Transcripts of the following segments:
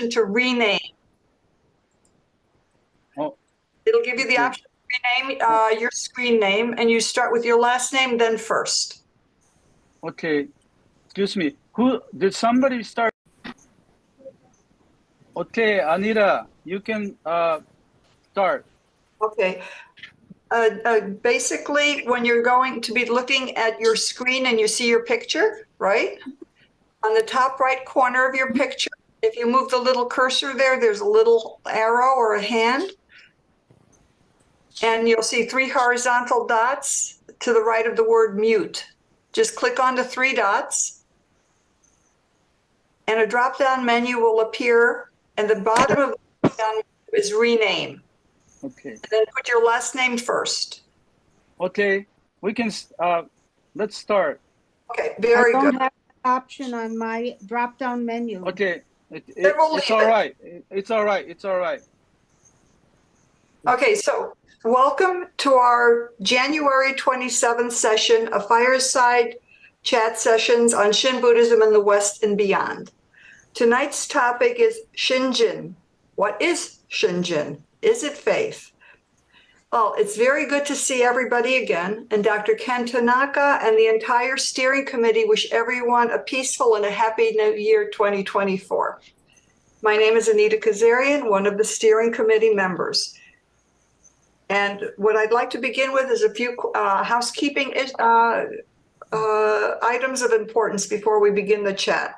to rename. Oh, It'll give you the option to rename your screen name, and you start with your last name, then first. okay. Excuse me. Who did somebody start? Okay, Anita, you can start. Okay. Basically, when you're going to be looking at your screen and you see your picture, right? On the top right corner of your picture, if you move the little cursor there, there's a little arrow or a hand. And you'll see 3 horizontal dots to the right of the word mute. Just click on the 3 dots, and a drop-down menu will appear, and the bottom of the drop-down menu is rename. Okay. And then put your last name first. Okay, we can, let's start. Okay, very good. I don't have an option on my drop-down menu. Okay, we'll it's leave all it. right. It's all right. It's all right. Okay, so welcome to our January 27th session of Fireside chat sessions on Shin Buddhism in the West and beyond. Tonight's topic is Shinjin. What is Shinjin? Is it faith? Well, it's very good to see everybody again, and Dr. Ken Tanaka and the entire steering committee wish everyone a peaceful and a happy new year 2024. My name is Anita Kazarian, one of the steering committee members. And what I'd like to begin with is a few housekeeping items of importance before we begin the chat.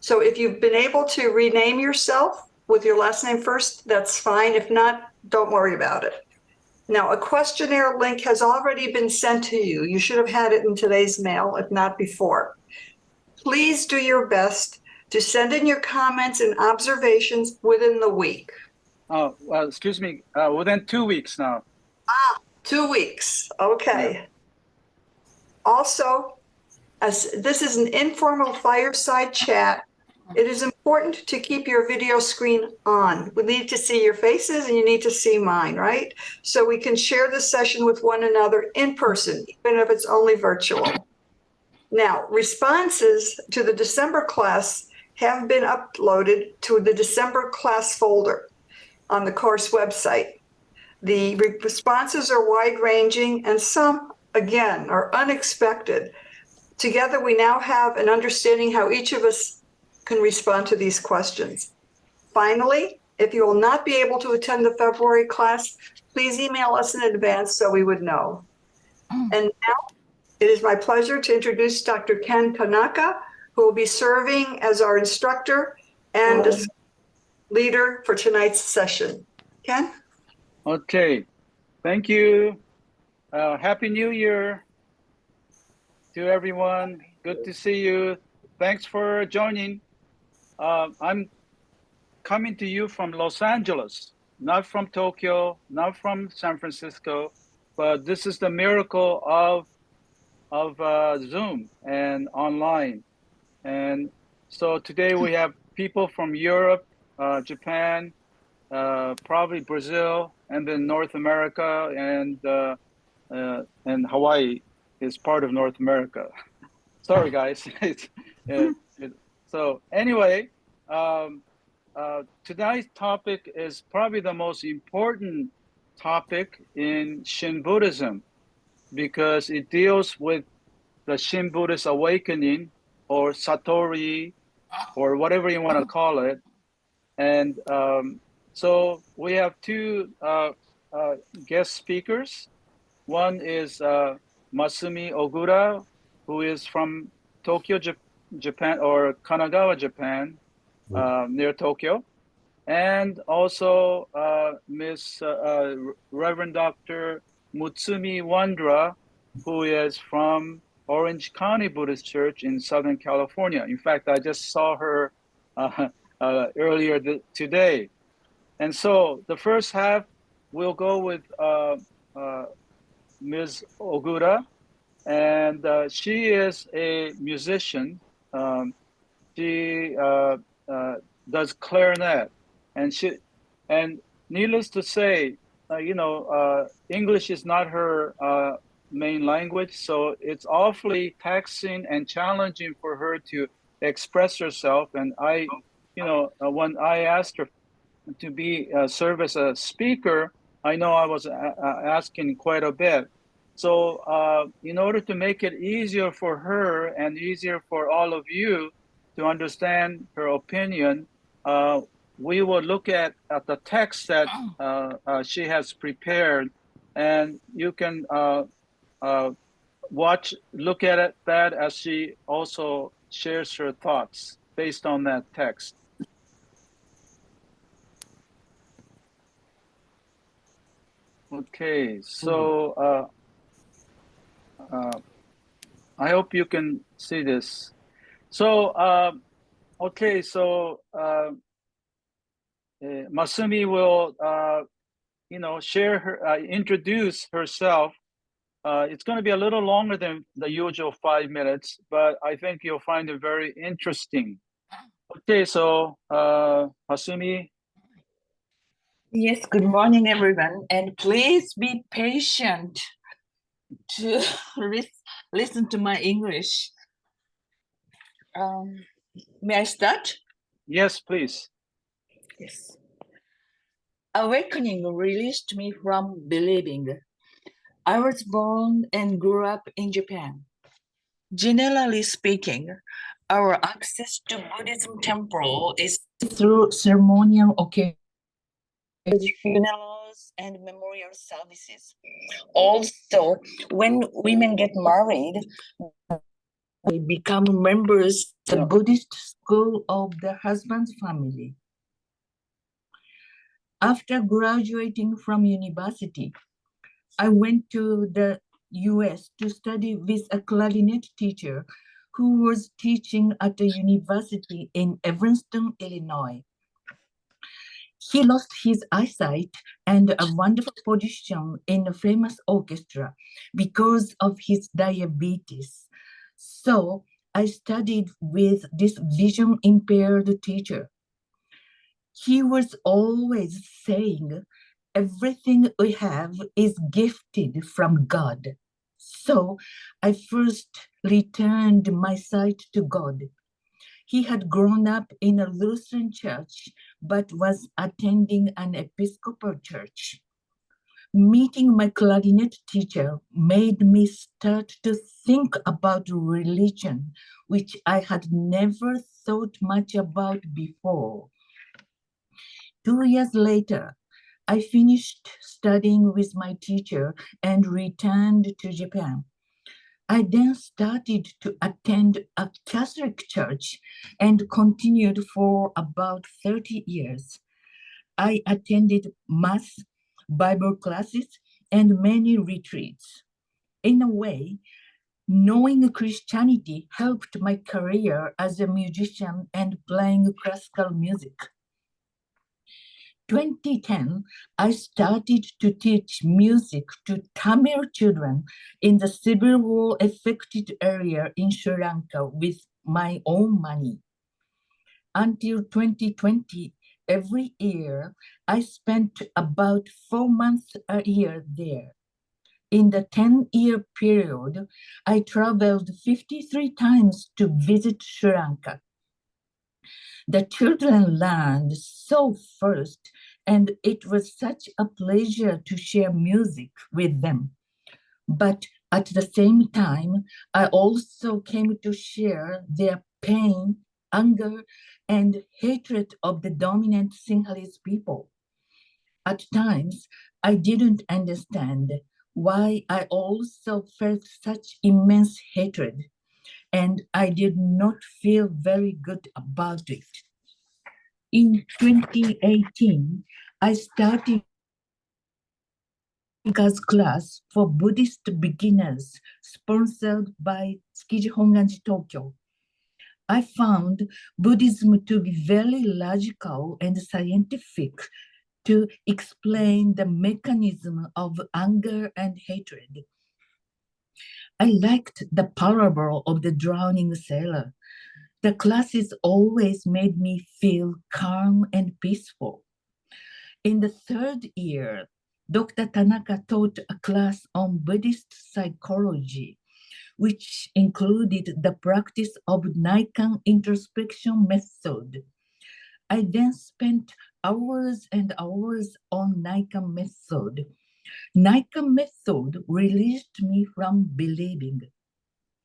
So if you've been able to rename yourself with your last name first, that's fine. If not, don't worry about it. Now, a questionnaire link has already been sent to you. You should have had it in today's mail, if not before. Please do your best to send in your comments and observations within the week. Oh, well, excuse me, within 2 weeks now. 2 weeks, okay. Yeah. Also, as this is an informal fireside chat, it is important to keep your video screen on. We need to see your faces and you need to see mine, right? So we can share this session with one another in person, even if it's only virtual. Now, responses to the December class have been uploaded to the December class folder on the course website. The responses are wide-ranging and some, again, are unexpected. Together, we now have an understanding how each of us can respond to these questions. Finally, if you will not be able to attend the February class, please email us in advance so we would know. And now it is my pleasure to introduce Dr. Ken Tanaka, who will be serving as our instructor and leader for tonight's session. Ken? Okay, thank you. Happy New Year to everyone. Good to see you. Thanks for joining. I'm coming to you from Los Angeles, not from Tokyo, not from San Francisco, but this is the miracle of Zoom and online. And so today we have people from Europe, Japan, probably Brazil, and then North America, and Hawaii is part of North America. Sorry, guys. So anyway, tonight's topic is probably the most important topic in Shin Buddhism because it deals with the Shin Buddhist awakening or Satori or whatever you want to call it. And so we have 2 guest speakers. One is Masumi Ogura, who is from Tokyo, Japan, or Kanagawa, Japan, near Tokyo. And also Miss Reverend Dr. Mutsumi Wondra, who is from Orange County Buddhist Church in Southern California. In fact, I just saw her earlier today. And so the first half, we'll go with Ms. Ogura, and she is a musician. She does clarinet, and needless to say, English is not her main language, so it's awfully taxing and challenging for her to express herself. And I when I asked her to serve as a speaker, I know I was asking quite a bit. So in order to make it easier for her and easier for all of you to understand her opinion, we will look at the text that she has prepared, and you can look at that as she also shares her thoughts based on that text. Okay, so I hope you can see this. So, okay, so Masumi will, introduce herself. It's going to be a little longer than the usual 5 minutes, but I think you'll find it very interesting. Okay, so Masumi. Yes, good morning, everyone, and please be patient to listen to my English. May I start? Yes, please. Yes. Awakening released me from believing. I was born and grew up in Japan. Generally speaking, our access to Buddhism temple is through ceremonial occasions, funerals, and memorial services. Also, when women get married, they become members of the Buddhist school of the husband's family. After graduating from university, I went to the US to study with a clarinet teacher who was teaching at a university in Evanston, Illinois. He lost his eyesight and a wonderful position in a famous orchestra because of his diabetes. So I studied with this vision impaired teacher. He was always saying, everything we have is gifted from God. So I first returned my sight to God. He had grown up in a Lutheran church, but was attending an Episcopal church. Meeting my clarinet teacher made me start to think about religion, which I had never thought much about before. 2 years later, I finished studying with my teacher and returned to Japan. I then started to attend a Catholic church and continued for about 30 years. I attended Mass, Bible classes, and many retreats. In a way, knowing Christianity helped my career as a musician and playing classical music. 2010, I started to teach music to Tamil children in the civil war affected area in Sri Lanka with my own money. Until 2020, every year, I spent about 4 months a year there. In the 10-year period, I traveled 53 times to visit Sri Lanka. The children learned so first, and it was such a pleasure to share music with them. But at the same time, I also came to share their pain, anger, and hatred of the dominant Sinhalese people. At times, I didn't understand why I also felt such immense hatred, and I did not feel very good about it. In 2018, I started Tanaka's class for Buddhist beginners, sponsored by Tsukiji Honganji Tokyo. I found Buddhism to be very logical and scientific to explain the mechanism of anger and hatred. I liked the parable of the drowning sailor. The classes always made me feel calm and peaceful. In the 3rd year, Dr. Tanaka taught a class on Buddhist psychology, which included the practice of Naikan introspection method. I then spent hours and hours on Nika method. Nika method released me from believing.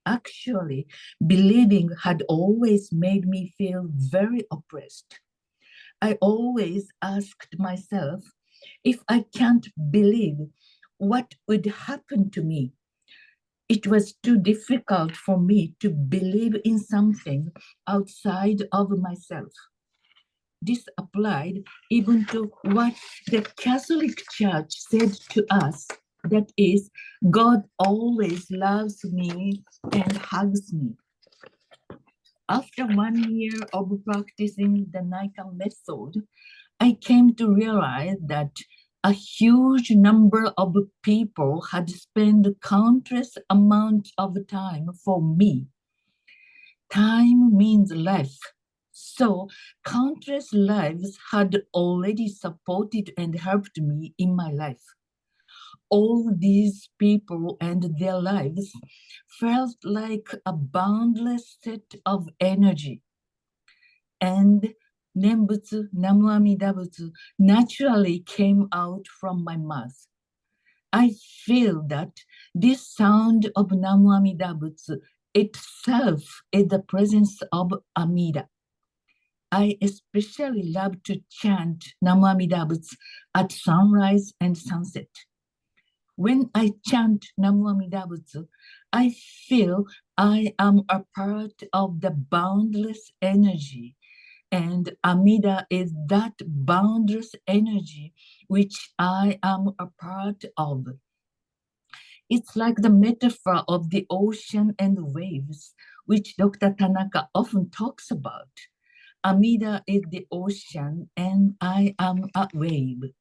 Actually, believing had always made me feel very oppressed. I always asked myself, if I can't believe, what would happen to me? It was too difficult for me to believe in something outside of myself. This applied even to what the Catholic Church said to us, that is, God always loves me and hugs me. After 1 year of practicing the Nika method, I came to realize that a huge number of people had spent countless amounts of time for me. Time means life. So countless lives had already supported and helped me in my life. All these people and their lives felt like a boundless set of energy. And Nembutsu Namu Amida Butsu naturally came out from my mouth. I feel that this sound of Namu Amida Butsu itself is the presence of Amida. I especially love to chant Namu Amida Butsu at sunrise and sunset. When I chant Namu Amida Butsu, I feel I am a part of the boundless energy, and Amida is that boundless energy which I am a part of. It's like the metaphor of the ocean and waves, which Dr. Tanaka often talks about. Amida is the ocean and I am a wave.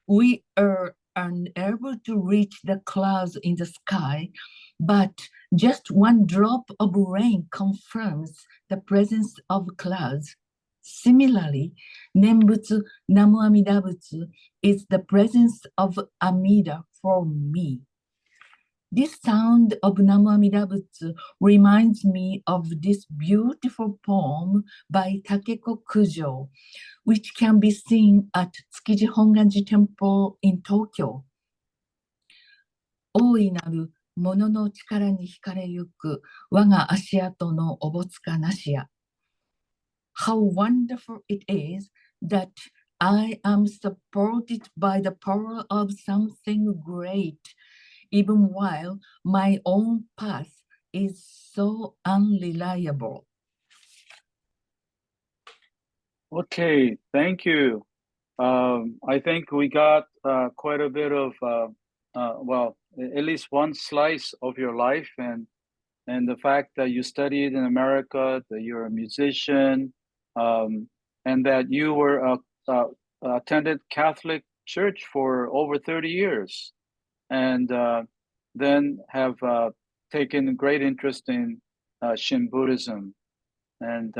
We are unable to reach the clouds in the sky, but just one drop of rain confirms the presence of clouds. Similarly, Nembutsu Namu Amida Butsu is the presence of Amida for me. This sound of Namu Amida Butsu reminds me of this beautiful poem by Takeko Kujo, which can be seen at Tsukiji Honganji Temple in Tokyo. 大いなるものの力に惹かれゆく我が足跡のおぼつかなしや。How wonderful it is that I am supported by the power of something great, even while my own path is so unreliable. Okay, thank you. I think we got quite a bit of, well, at least one slice of your life, and the fact that you studied in America, that you're a musician, and that you were attended Catholic Church for over 30 years, and then have taken great interest in Shin Buddhism. And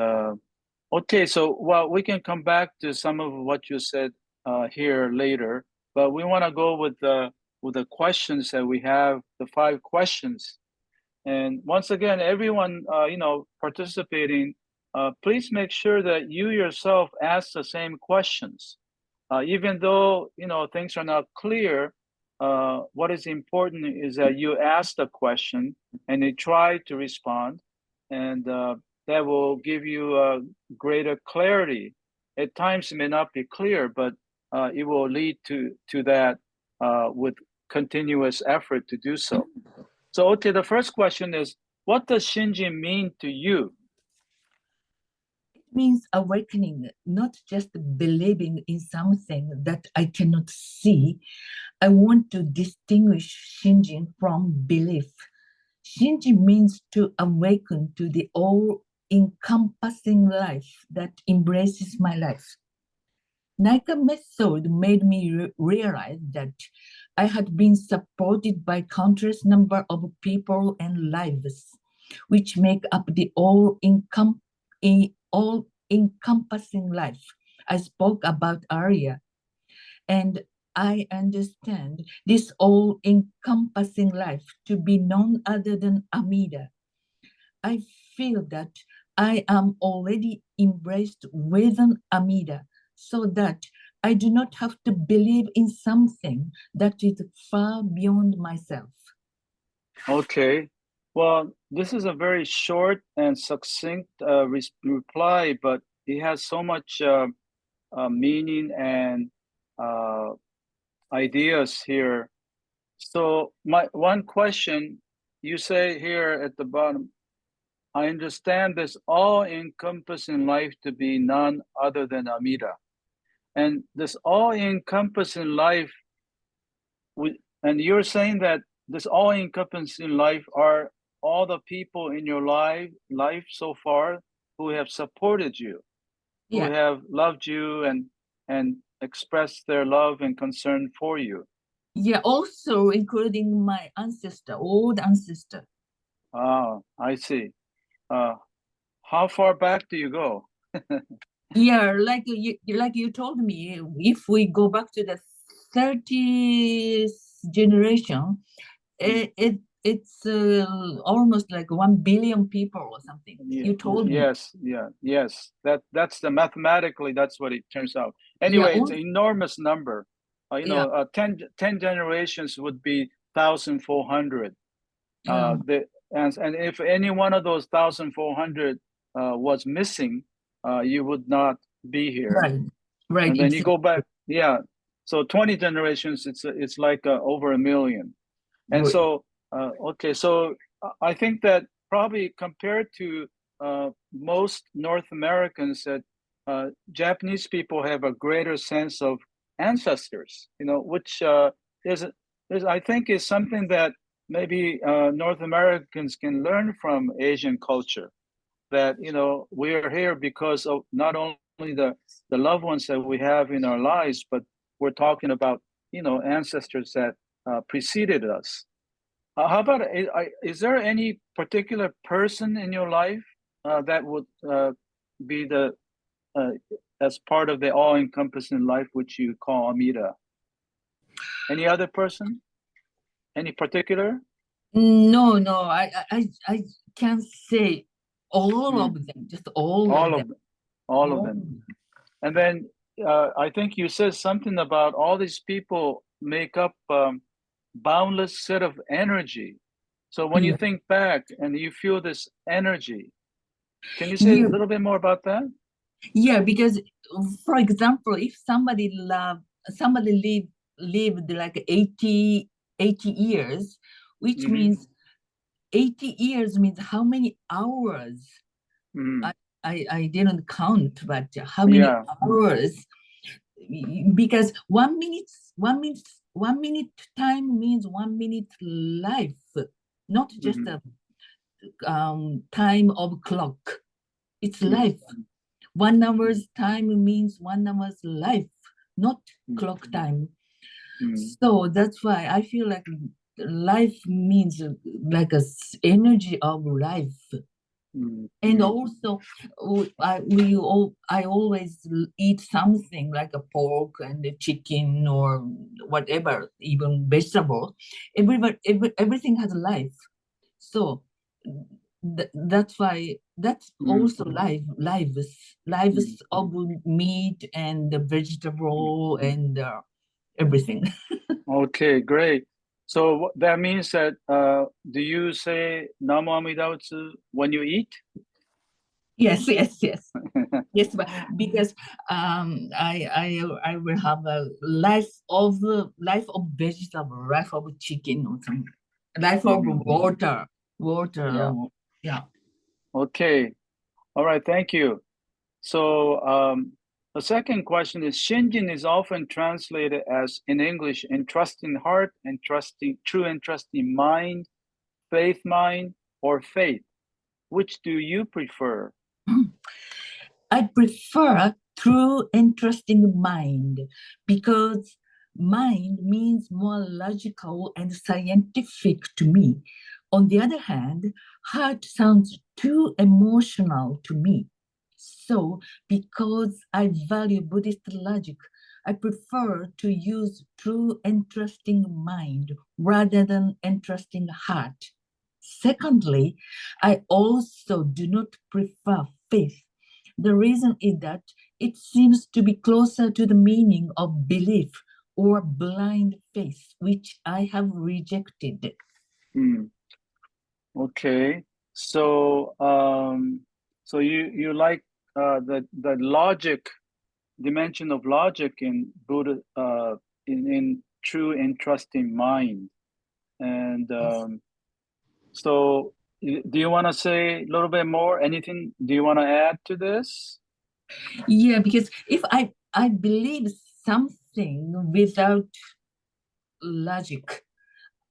okay, so well, we can come back to some of what you said here later, but we want to go with the questions that we have, the 5 questions. And once again, everyone, participating, please make sure that you yourself ask the same questions. Even though, things are not clear, what is important is that you ask the question and you try to respond, and that will give you greater clarity. At times it may not be clear, but it will lead to that with continuous effort to do so. So, okay, the first question is, what does Shinjin mean to you? It means awakening, not just believing in something that I cannot see. I want to distinguish Shinjin from belief. Shinjin means to awaken to the all-encompassing life that embraces my life. Nika method made me realize that I had been supported by countless number of people and lives, which make up the all-encompassing life I spoke about earlier. And I understand this all-encompassing life to be none other than Amida. I feel that I am already embraced within Amida, so that I do not have to believe in something that is far beyond myself. Okay. Well, this is a very short and succinct reply, but it has so much meaning and uh, ideas here. So my one question, you say here at the bottom, I understand this all-encompassing life to be none other than Amida. And this all-encompassing life, and you're saying that this all-encompassing life are all the people in your life so far who have supported you, who Yeah, have loved you and expressed their love and concern for you. yeah, also including my ancestor, old ancestor. Ah, I see. How far back do you go? Yeah, like you told me, if we go back to the 30th generation, it's almost like 1 billion people or something. Yeah, You told me. yes. That's the mathematically that's what it turns out. Yeah, Anyway, it's an enormous number. yeah, 10 generations would be 1,400. yeah, And if any one of those 1,400 was missing, you would not be here. right, right, And then you exactly. go back, yeah. So 20 generations, it's like over a million. And Right. so, okay, so I think that probably compared to most North Americans, that Japanese people have a greater sense of ancestors, which is I think is something that maybe North Americans can learn from Asian culture. That we are here because of not only the loved ones that we have in our lives, but we're talking about ancestors that preceded us. How about, is there any particular person in your life that would be uh, as part of the all-encompassing life, which you call Amida? Any other person? Any particular? No, no, I can't say all Mm, of them, just all all of of them. them. All of All of them. them. And then I think you said something about all these people make up boundless set of energy. So when you Yeah. think back and you feel this energy, can you say a Yeah, little bit more about that? yeah, because for example, if somebody lived like 80 years, which Mm-hmm. means 80 years means how many hours? Mm-hmm. I didn't count, but how many Yeah. hours? Because 1 minute time means 1 minute life, not just Mm-hmm. a time of clock. It's Mm-hmm. life. 1 hour's time means 1 hour's life, not clock time. Mm-hmm. So that's why I feel like life means like energy of life. Mm-hmm. And also, I always eat something like a pork and a chicken or whatever, even vegetable. Everything has life. So that's why that's also lives of meat and the vegetable and everything. Okay, great. So that means that do you say Namo Amida Butsu when you eat? Yes, yes, yes. Yes, but because I will have a life of vegetable, life of chicken or something, life of Mhm. water. Yeah. Yeah. Okay. All right. Thank you. So the second question is Shinjin is often translated as in English, entrusting heart, true entrusting mind, faith mind, or faith. Which do you prefer? I prefer true interesting mind because mind means more logical and scientific to me. On the other hand, heart sounds too emotional to me. So, because I value Buddhist logic, I prefer to use true interesting mind rather than interesting heart. Secondly, I also do not prefer faith. The reason is that it seems to be closer to the meaning of belief or blind faith, which I have rejected. Hmm. Okay. So so you like the logic dimension of logic in Buddha in true entrusting mind. And so do you want to say a little bit more? Anything do you want to add to this? Yeah, because if I believe something without logic,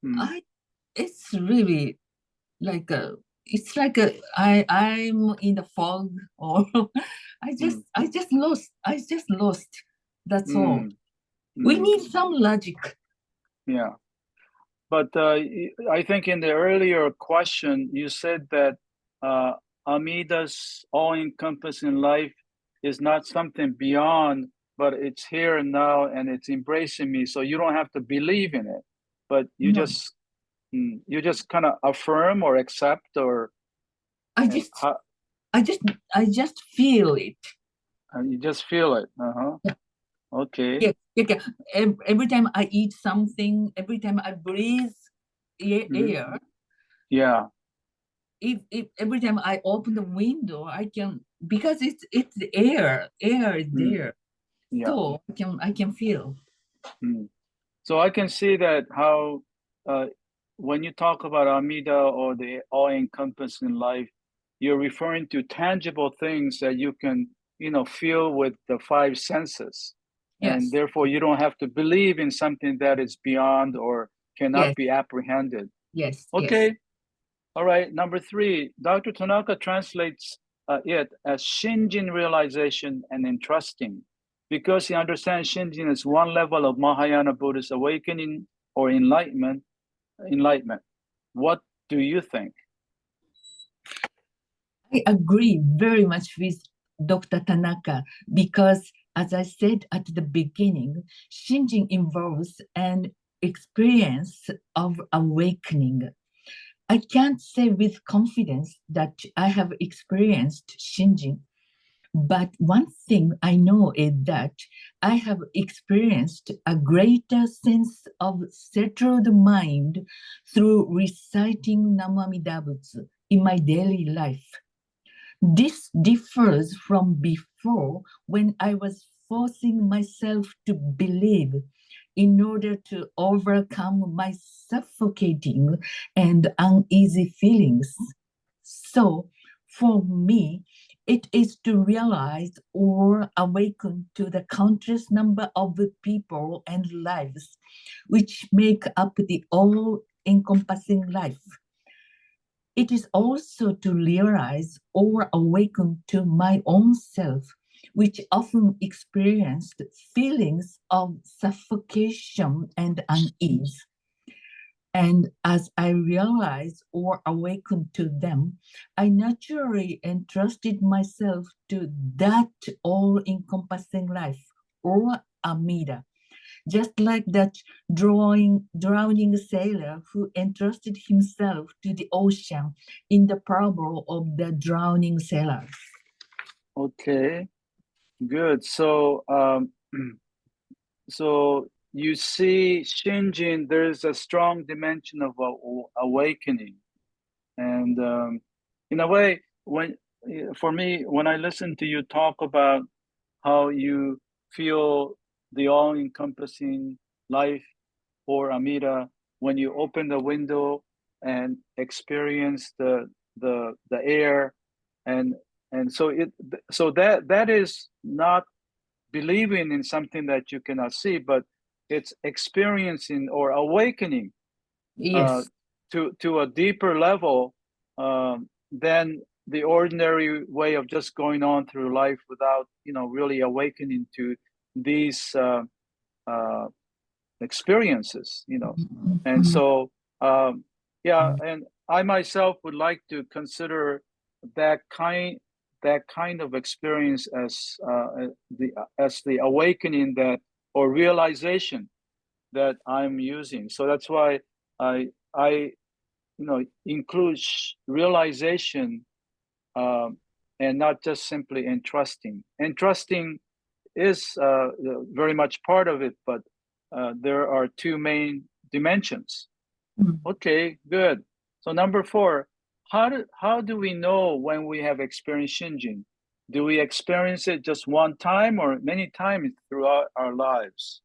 Hmm. I it's really like a I'm in the fog, or Hmm. I just lost. That's all. Hmm. We Hmm. need some logic. Yeah. But I think in the earlier question, you said that uh, Amida's all-encompassing life is not something beyond, but it's here and now, and it's embracing me. So you don't have to believe in it, but No, you just kind of affirm or accept, or I and just I just feel it. you just feel it. Uh-huh. Yeah, Okay. yeah, yeah, yeah. Every time I eat something, every time I breathe Mhm. air, Yeah. if every time I open the window, I can, because it's the air is Mm. there, Yeah. so I can feel. Mm. So I can see that how uh, when you talk about Amida or the all-encompassing life, you're referring to tangible things that you can, feel with the five senses. And Yes, therefore, you don't have to believe in something that is beyond or cannot yes, be apprehended. yes, yes. Okay. All right. Number three, Dr. Tanaka translates it as Shinjin realization and entrusting, because he understands Shinjin as one level of Mahayana Buddhist awakening or enlightenment. Enlightenment. What do you think? I agree very much with Dr. Tanaka because, as I said at the beginning, Shinjin involves an experience of awakening. I can't say with confidence that I have experienced Shinjin, but one thing I know is that I have experienced a greater sense of settled mind through reciting Namamida Butsu in my daily life. This differs from before when I was forcing myself to believe in order to overcome my suffocating and uneasy feelings. So, for me, it is to realize or awaken to the countless number of people and lives which make up the all encompassing life. It is also to realize or awaken to my own self, which often experienced feelings of suffocation and unease. And as I realized or awakened to them, I naturally entrusted myself to that all encompassing life or Amida, just like that drowning sailor who entrusted himself to the ocean in the parable of the drowning sailor. Okay, good. So, so you see, Shinjin, there's a strong dimension of awakening. And in a way, for me, when I listen to you talk about how you feel the all-encompassing life or Amida, when you open the window and experience the air, and so that is not believing in something that you cannot see, but it's experiencing or awakening uh, Yes, to a deeper level than the ordinary way of just going on through life without really awakening to these uh, experiences. And so yeah, and I myself would like to consider that kind of experience as the awakening that or realization that I'm using. So that's why I includes realization, and not just simply entrusting. Entrusting is very much part of it, but there are two main dimensions. Okay, good. So number 4, how do we know when we have experienced Shinjin? Do we experience it just one time or many times throughout our lives?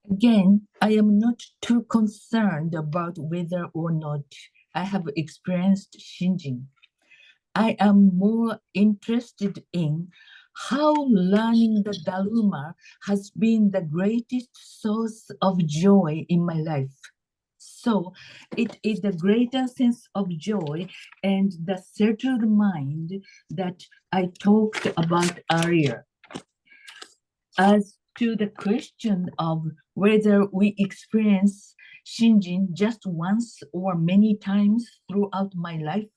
Again, I am not too concerned about whether or not I have experienced Shinjin. I am more interested in how learning the Dharma has been the greatest source of joy in my life. So it is the greater sense of joy and the settled mind that I talked about earlier. As to the question of whether we experience Shinjin just once or many times throughout my life,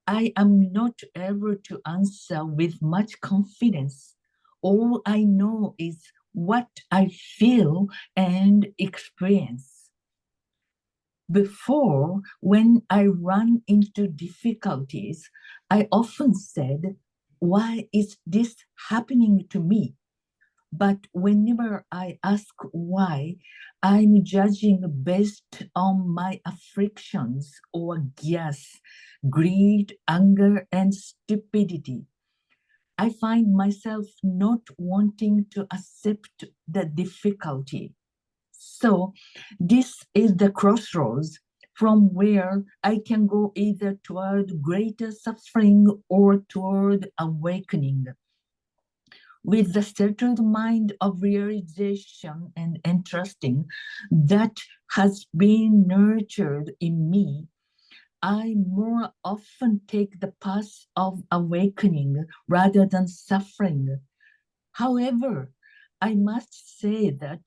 I am not able to answer with much confidence. All I know is what I feel and experience. Before, when I run into difficulties, I often said, "Why is this happening to me?" But whenever I ask why, I'm judging based on my afflictions or guess, greed, anger, and stupidity. I find myself not wanting to accept the difficulty. So this is the crossroads from where I can go either toward greater suffering or toward awakening. With the settled mind of realization and entrusting that has been nurtured in me, I more often take the path of awakening rather than suffering. However, I must say that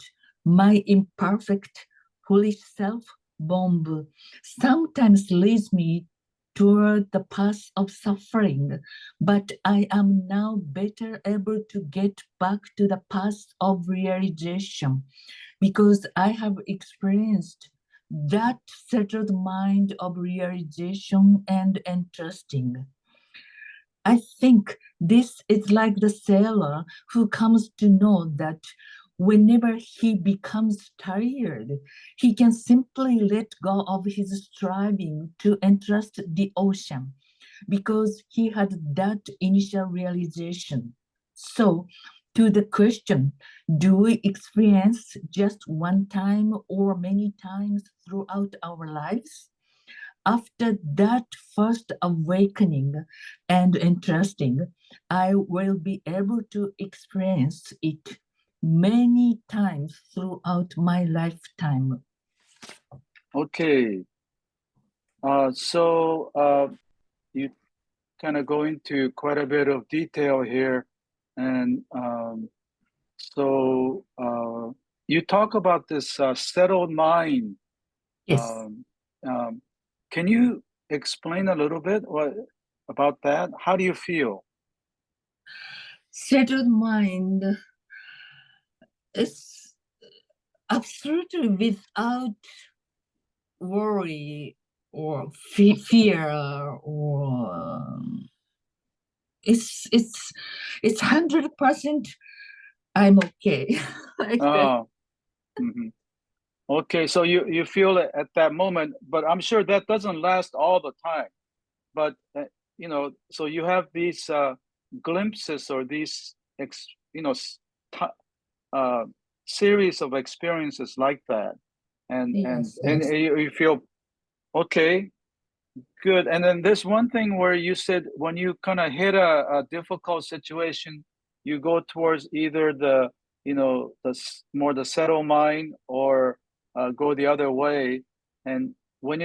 my imperfect, foolish self-bomb sometimes leads me toward the path of suffering, but I am now better able to get back to the path of realization because I have experienced that settled mind of realization and entrusting. I think this is like the sailor who comes to know that whenever he becomes tired, he can simply let go of his striving to entrust the ocean because he had that initial realization. So, to the question, do we experience just one time or many times throughout our lives? After that first awakening and entrusting, I will be able to experience it many times throughout my lifetime. Okay. So you kind of go into quite a bit of detail here. And so you talk about this settled mind. Yes. Can you explain a little bit about that? How do you feel? Settled mind is absolutely without worry or fear or it's 100% I'm okay. Like that. Mhm. Okay, so you feel it at that moment, but I'm sure that doesn't last all the time. But so you have these glimpses or these series of experiences like that, and Yes, and yes. you feel okay, good. And then there's one thing where you said when you kind of hit a difficult situation, you go towards either the more the settled mind or go the other way. And when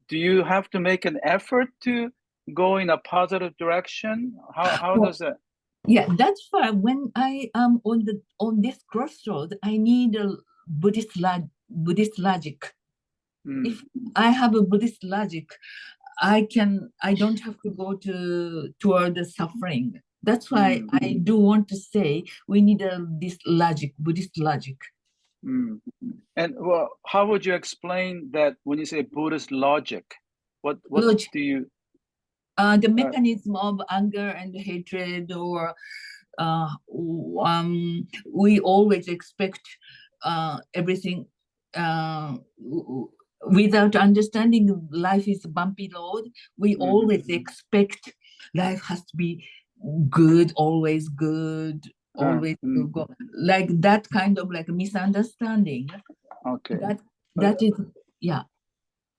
do you have to make an effort to go in a positive direction? How Well, does that? yeah, that's why when I am on this crossroad, I need a Buddhist logic. If I have a Buddhist logic, I don't have to go toward the suffering. That's why I do want to say we need this logic, Buddhist logic. Mm. And well, how would you explain that when you say Buddhist logic? What Logic. do you? The mechanism of anger and hatred, or we always expect everything without understanding life is a bumpy road. We Mhm. always expect life has to be good, always go like that kind of like misunderstanding. Okay. That is, yeah.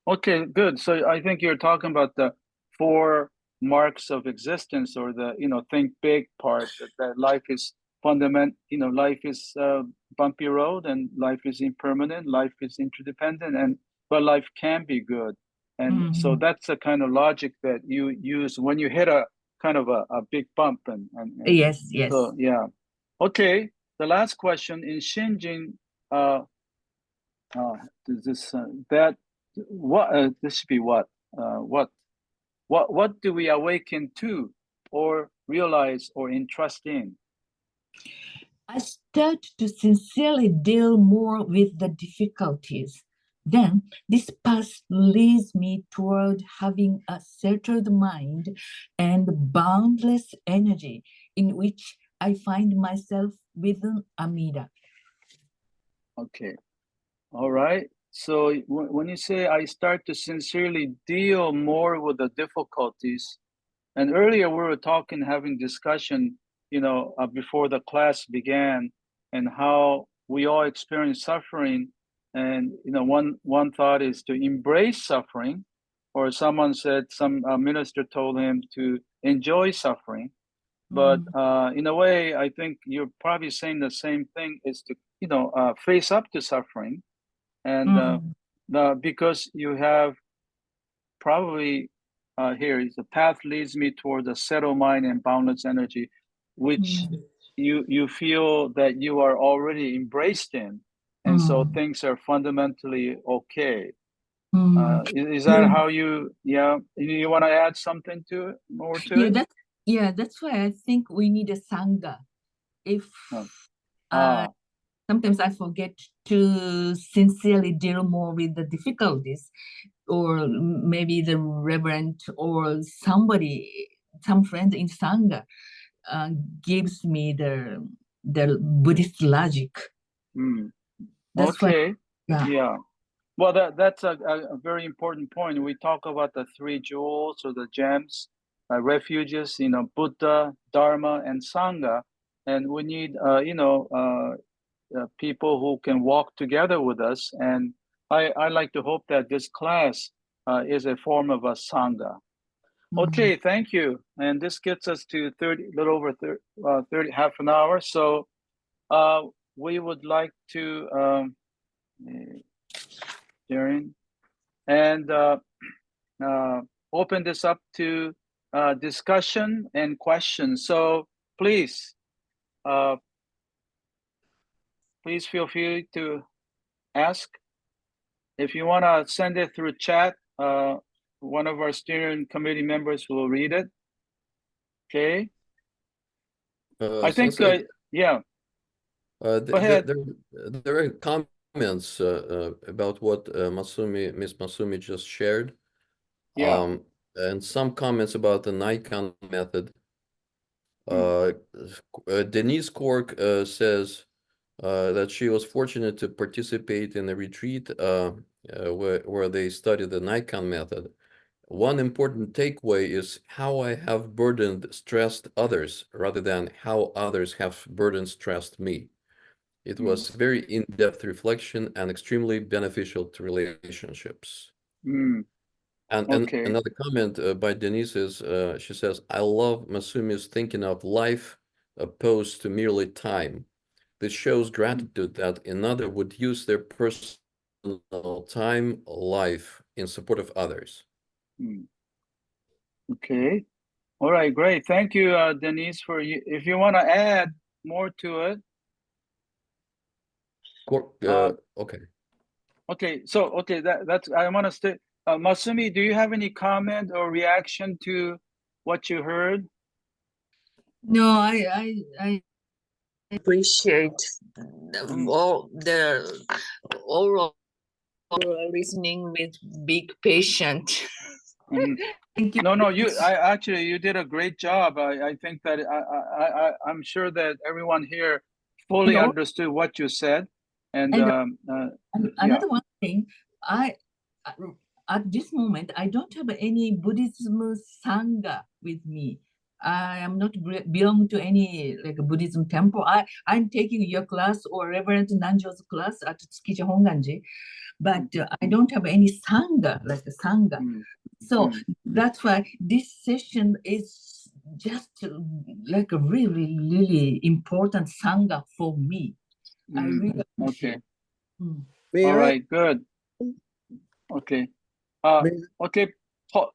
Okay, good. So I think you're talking about the four marks of existence, or the, think big part, that life is life is a bumpy road, and life is impermanent, life is interdependent, but life can be good. And so that's the kind of logic that you use when you hit a kind of a big bump, and Yes. so yeah. Okay, the last question in Shinjin, this that what this should be what do we awaken to, or realize, or entrust in? I start to sincerely deal more with the difficulties. Then this path leads me toward having a settled mind and boundless energy in which I find myself within Amida. Okay, all right. So when you say I start to sincerely deal more with the difficulties, and earlier we were talking, having discussion, before the class began, and how we all experience suffering. And one thought is to embrace suffering, or someone said, some minister told him to enjoy suffering. But in a way, I think you're probably saying the same thing, is to face up to suffering, and because you have probably here is the path leads me toward a settled mind and boundless energy, which you feel that you are already embraced in, and so things are fundamentally okay. Is that how you want to add something to it, more to it? That's why I think we need a sangha. If Ah, sometimes I forget to sincerely deal more with the difficulties, or maybe the reverend or somebody, some friend in Sangha gives me the Buddhist logic. That's why, okay. Yeah. Well, that's a very important point. We talk about the three jewels, or the gems, refuges, Buddha, Dharma, and Sangha. And we need, people who can walk together with us. And I like to hope that this class is a form of a Sangha. Okay, thank you. And this gets us to 30, little over 30, half an hour. So we would like to, Darren, and open this up to discussion and questions. So please feel free to ask. If you want to send it through chat, one of our steering committee members will read it. Okay. I think, yeah. Go ahead. There are comments about what Miss Masumi just shared. Yeah. And some comments about the Nikon method. Denise Cork says that she was fortunate to participate in a retreat where they studied the Nikon method. One important takeaway is how I have burdened, stressed others, rather than how others have burdened, stressed me. It was very in-depth reflection and extremely beneficial to relationships. And another comment by Denise is, she says, I love Masumi's thinking of life opposed to merely time. This shows gratitude that another would use their personal time, life, in support of others. Okay. All right, great. Thank you, Denise, for you. If you want to add more to it. Okay. Okay, so that's I want to stay. Masumi, do you have any comment or reaction to what you heard? No, I appreciate Mm. all the oral listening with big patient. Mhm. Thank you. No, you did a great job. I think that I'm sure that everyone here fully No. understood what you said. And And yeah. another one thing, I at this moment I don't have any Buddhism sangha with me. I am not belong to any like Buddhism temple. I'm taking your class or Reverend Nanjo's class at Tsukiji Honganji, but I don't have any sangha like a sangha. Mm. So Mm. that's why this session is just like a really, really important sangha for me. I Mm. really Okay. appreciate. Mm. May All I? right. Good. Okay. May, Okay. Paul,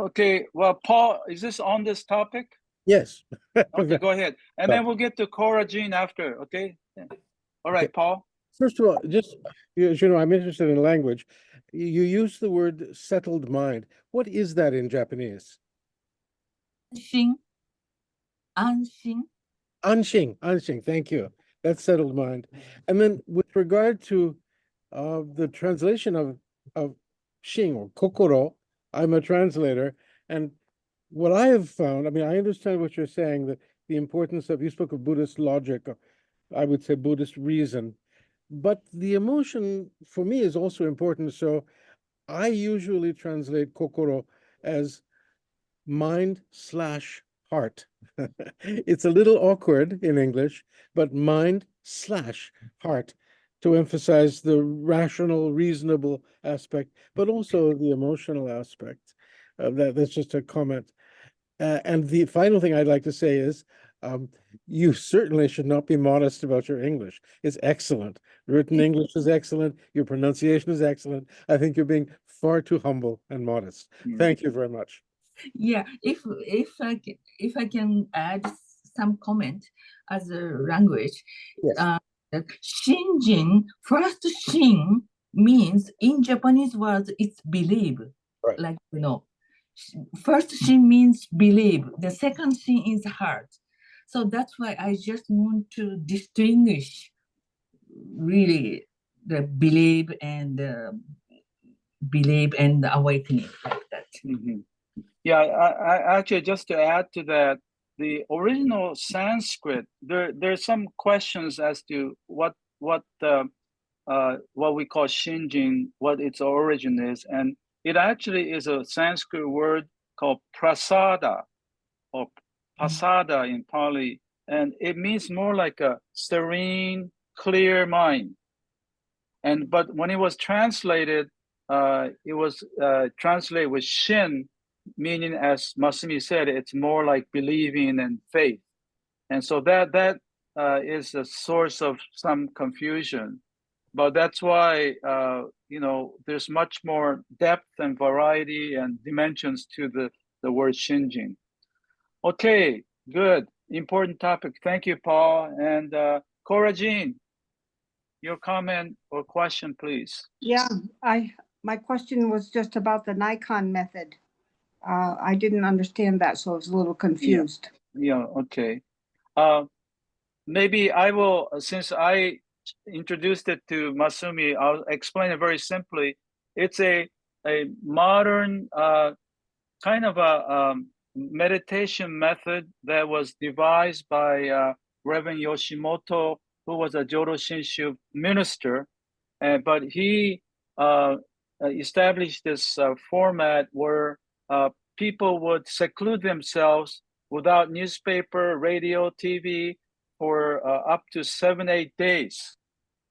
okay. Well, Paul, is this on this topic? yes. Okay, go ahead. And Well, then we'll get to Cora Jean after. Okay. Yeah. All right, okay. Paul. First of all, just you know, I'm interested in language. You use the word settled mind. What is that in Japanese? Shin, anshin. Anshin. Thank you. That's settled mind. And then with regard to the translation of shin or kokoro, I'm a translator, and what I have found, I mean, I understand what you're saying, that the importance of, you spoke of Buddhist logic, or I would say Buddhist reason, but the emotion for me is also important. So I usually translate kokoro as mind/heart. It's a little awkward in English, but mind/heart to emphasize the rational, reasonable aspect, but also the emotional aspect. That's just a comment. And the final thing I'd like to say is, you certainly should not be modest about your English. It's excellent. Written English is excellent. Your pronunciation is excellent. I think you're being far too humble and modest. Thank you very much. Yeah, if I can add some comment as a language, Yes. Shinjin, first Shin means in Japanese words it's believe, Right. like you know. First Shin means believe, the second Shin is heart. So that's why I just want to distinguish really the believe and the awakening like that. Mm-hmm. Yeah, I actually, just to add to that, the original Sanskrit, there's some questions as to what we call Shinjin, what its origin is, and it actually is a Sanskrit word called prasada or pasada in Pali, and it means more like a serene, clear mind. But when it was translated, it was translated with Shin, meaning, as Masumi said, it's more like believing and faith. And so that is a source of some confusion. But that's why there's much more depth and variety and dimensions to the word Shinjin. Okay, good, important topic. Thank you, Paul. And Cora Jean, your comment or question, please. Yeah, my question was just about the Nikon method. I didn't understand that, so I was a little confused. Yeah, okay. Maybe I will, since I introduced it to Masumi, I'll explain it very simply. It's a modern kind of a meditation method that was devised by Reverend Yoshimoto, who was a Jodo Shinshu minister. But he established this format where people would seclude themselves without newspaper, radio, TV for up to 7-8 days.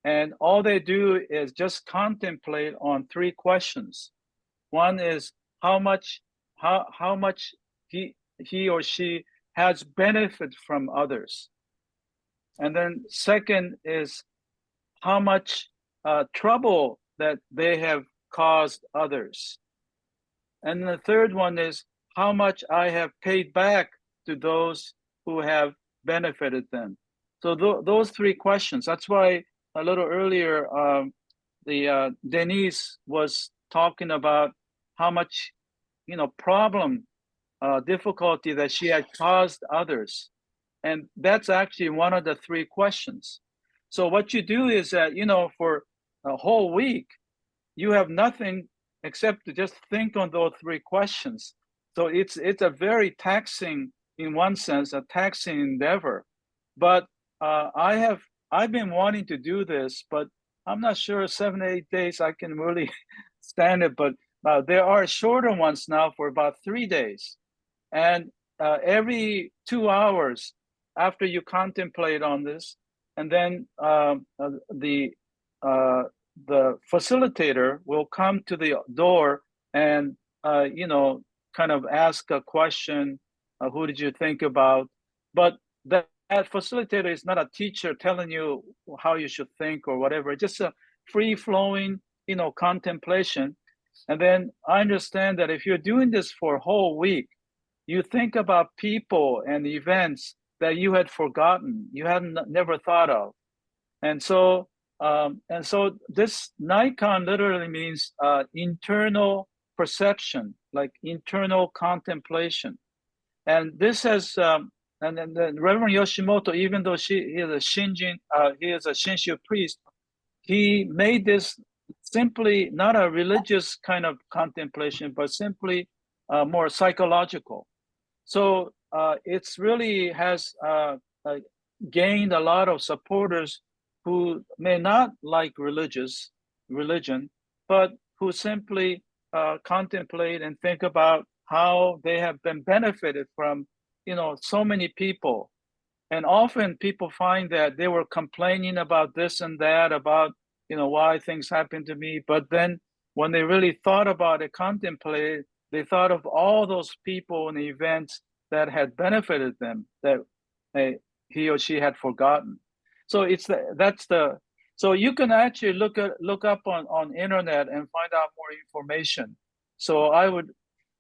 And all they do is just contemplate on 3 questions. One is how much he or she has benefit from others. And then second is how much trouble that they have caused others. And the third one is how much I have paid back to those who have benefited them. So those 3 questions. That's why a little earlier, Denise was talking about how much, problem, difficulty that she had caused others. And that's actually one of the 3 questions. So what you do is that, for a whole week, you have nothing except to just think on those 3 questions. So it's a very taxing, in one sense, a taxing endeavor. But I've been wanting to do this, but I'm not sure 7, 8 days I can really stand it. But there are shorter ones now for about 3 days. And every 2 hours after you contemplate on this, and then the facilitator will come to the door and kind of ask a question, who did you think about? But that facilitator is not a teacher telling you how you should think or whatever, just a free-flowing contemplation. And then I understand that if you're doing this for a whole week, you think about people and events that you had forgotten, you hadn't never thought of. And so this Nikon literally means internal perception, like internal contemplation. And this has, and then the Reverend Yoshimoto, even though he is a Shinjin, he is a Shinshu priest, he made this simply not a religious kind of contemplation, but simply more psychological. So it's really has gained a lot of supporters who may not like religion, but who simply contemplate and think about how they have been benefited from, so many people. And often people find that they were complaining about this and that, about, why things happen to me. But then when they really thought about it, contemplated, they thought of all those people and events that had benefited them, that he or she had forgotten. So so you can actually look up on internet and find out more information. So I would,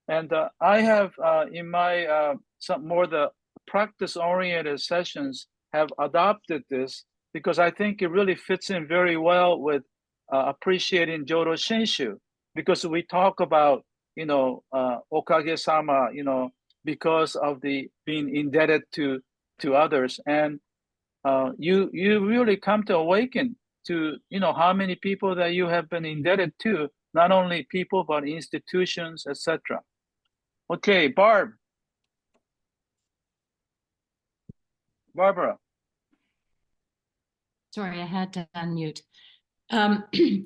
and I have in my some more the practice-oriented sessions have adopted this, because I think it really fits in very well with appreciating Jodo Shinshu, because we talk about, okage-sama, because of the being indebted to others. And you really come to awaken to, how many people that you have been indebted to, not only people, but institutions, etc. Okay, Barbara. Sorry, I had to unmute.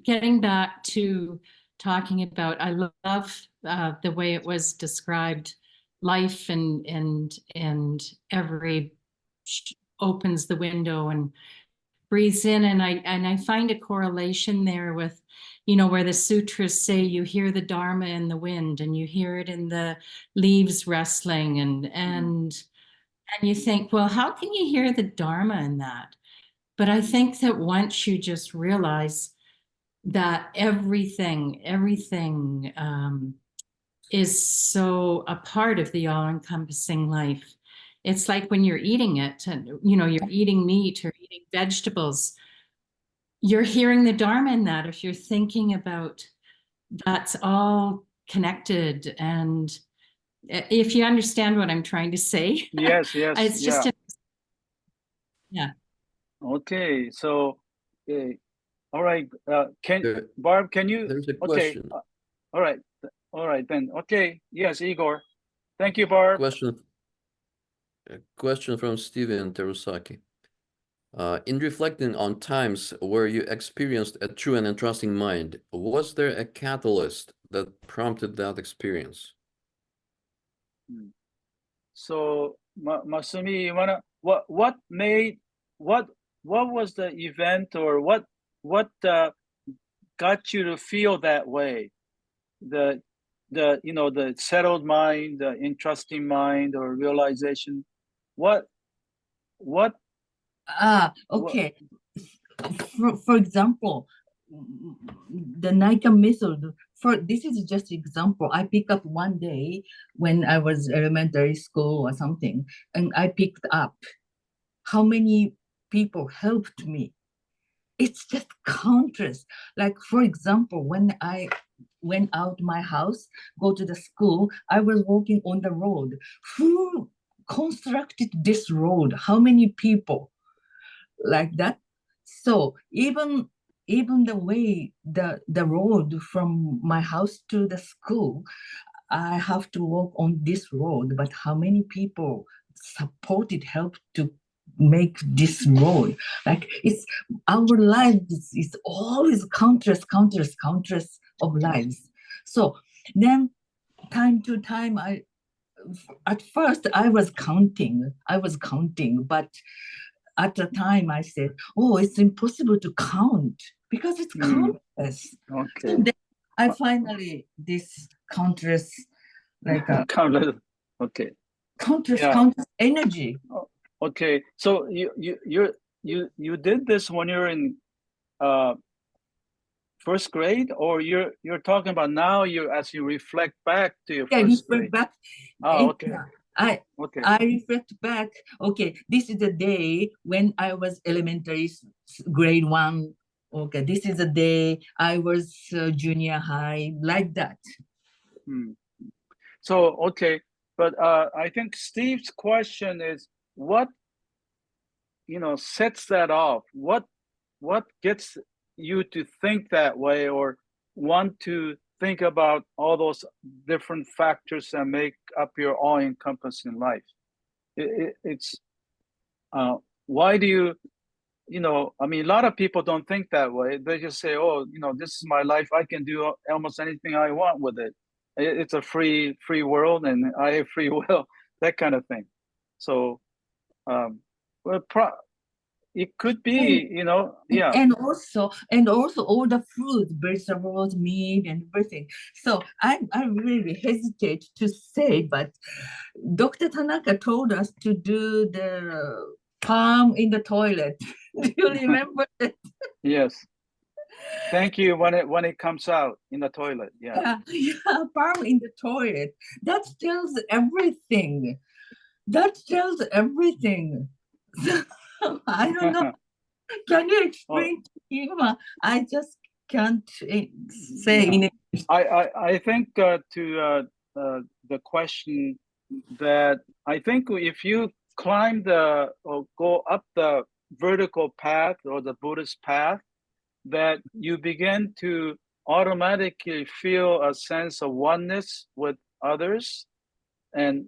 Getting back to talking about, I love the way it was described, life and every opens the window and breathes in, and I find a correlation there with, where the sutras say you hear the Dharma in the wind and you hear it in the leaves rustling, and you think, well, how can you hear the Dharma in that? But I think that once you just realize that everything is so a part of the all-encompassing life. It's like when you're eating it, and you're eating meat or eating vegetables, you're hearing the Dharma in that. If you're thinking about, that's all connected. And if you understand what I'm trying to say. Yes, It's just yeah. Okay, so all right, Barb, can you? There's a question. Okay, all right then. Okay, yes, Igor. Thank you, Barb. A question from Steven Terusaki. In reflecting on times where you experienced a true and entrusting mind, was there a catalyst that prompted that experience? So, Masumi, you wanna what was the event, or what got you to feel that way? The settled mind, the entrusting mind, or realization. What? Okay. For example, the Nika method. This is just example. I pick up one day when I was elementary school or something, and I picked up how many people helped me. It's just countless. Like, for example, when I went out my house, go to the school, I was walking on the road. constructed this road? How many people like that? So even the way the road from my house to the school, I have to walk on this road, but how many people supported, helped to make this road? Like it's our lives is always countless of lives. So then time to time, at first I was counting, but at the time I said, oh, it's impossible to count because it's countless. Okay. So then I finally, this countless, like a Countless. Okay. countless energy. Okay. So you did this when you're in first grade, or you're talking about now, as you reflect back to your first grade? Back. Oh, okay. I Okay. reflect back. Okay, this is the day when I was elementary grade 1. Okay, this is the day I was junior high, like that. So, okay, but I think Steve's question is what, sets that off? What gets you to think that way, or want to think about all those different factors that make up your all-encompassing life? It's why do you, I mean, a lot of people don't think that way. They just say, oh, this is my life. I can do almost anything I want with it. It's a free world, and I have free will, that kind of thing. So, it could be, yeah. And also all the food, vegetables, meat, and everything. So I really hesitate to say, but Dr. Tanaka told us to do the palm in the toilet. Do you remember that? Yes. Thank you. When it comes out in the toilet. Yeah. Palm in the toilet. That tells everything. I don't know. Can you explain to him? I just can't say in English. I think to the question that I think if you climb or go up the vertical path or the Buddhist path, that you begin to automatically feel a sense of oneness with others and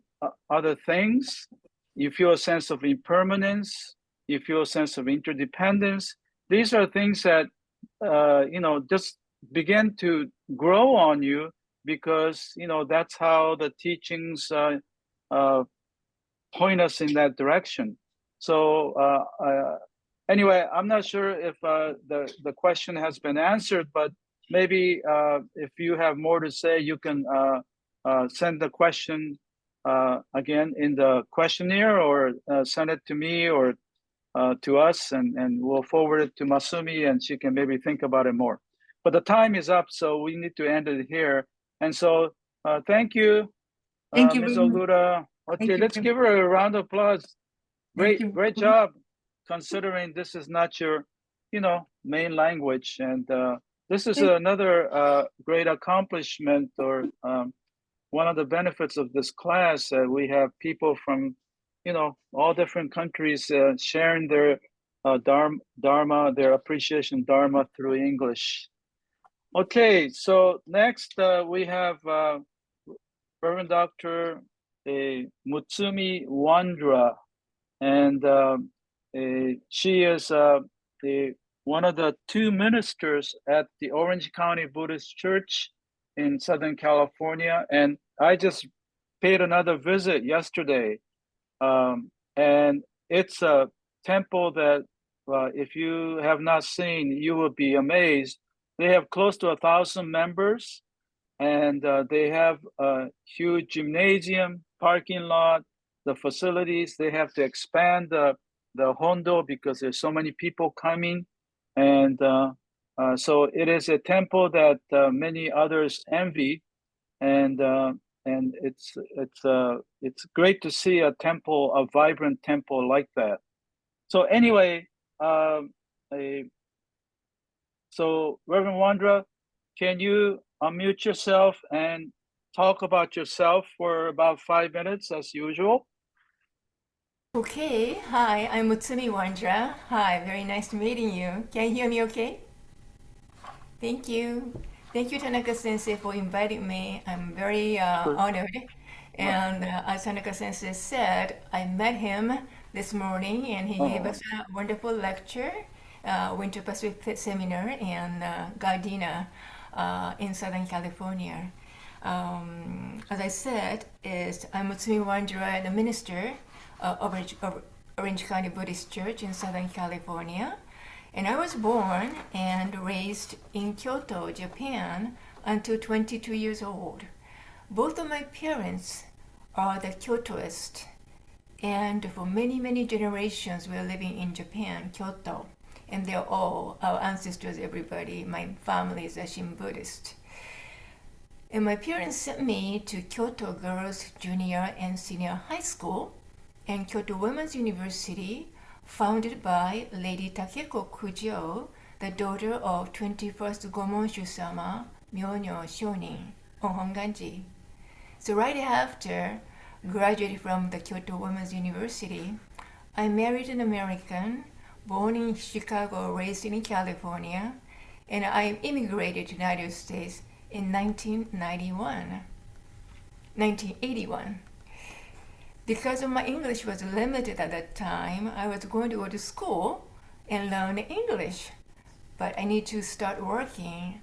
other things. You feel a sense of impermanence. You feel a sense of interdependence. These are things that just begin to grow on you, because that's how the teachings point us in that direction. So anyway, I'm not sure if the question has been answered, but maybe if you have more to say, you can send the question again in the questionnaire, or send it to me or to us, and we'll forward it to Masumi, and she can maybe think about it more. But the time is up, so we need to end it here. And so thank you, Ms. Ogura. Okay, let's give her a round of applause. Great job, considering this is not your, main language. And this is another great accomplishment, or one of the benefits of this class. We have people from, all different countries sharing their dharma, their appreciation dharma through English. Okay, so next we have Reverend Dr. Mutsumi Wondra, and she is one of the 2 ministers at the Orange County Buddhist Church in Southern California. And I just paid another visit yesterday, and it's a temple that if you have not seen, you will be amazed. They have close to 1,000 members, and they have a huge gymnasium, parking lot, the facilities. They have to expand the hondo because there's so many people coming. And so it is a temple that many others envy. And it's great to see a vibrant temple like that. So anyway, so Reverend Wondra, can you unmute yourself and talk about yourself for about 5 minutes as usual? Okay, hi, I'm Mutsumi Wondra. Hi, very nice meeting you. Can you hear me okay? Thank you. Thank you, Tanaka Sensei, for inviting me. I'm very honored. And as Tanaka Sensei said, I met him this morning and he gave us a wonderful lecture, Winter Pacific Seminar in Gardena in Southern California. As I said, I'm Mutsumi Wondra, the minister of Orange County Buddhist Church in Southern California. And I was born and raised in Kyoto, Japan, until 22 years old. Both of my parents are the Kyotoist, and for many, many generations we are living in Japan, Kyoto, and they're all our ancestors, everybody. My family is a Shin Buddhist. And my parents sent me to Kyoto Girls Junior and Senior High School and Kyoto Women's University, founded by Lady Takeko Kujo, the daughter of 21st Gomonshu-sama, Myonyo Shonin, on Honganji. So right after graduating from the Kyoto Women's University, I married an American, born in Chicago, raised in California, and I immigrated to the United States in 1981. Because of my English was limited at that time, I was going to go to school and learn English. But I need to start working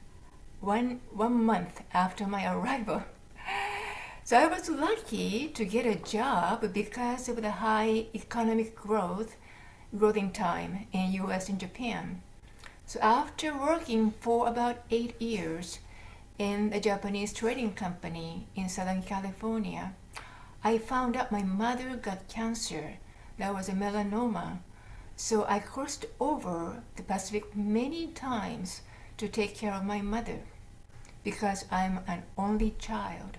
one month after my arrival. So I was lucky to get a job because of the high economic growth in time in US and Japan. So after working for about 8 years in a Japanese trading company in Southern California, I found out my mother got cancer. That was a melanoma. So I crossed over the Pacific many times to take care of my mother because I'm an only child.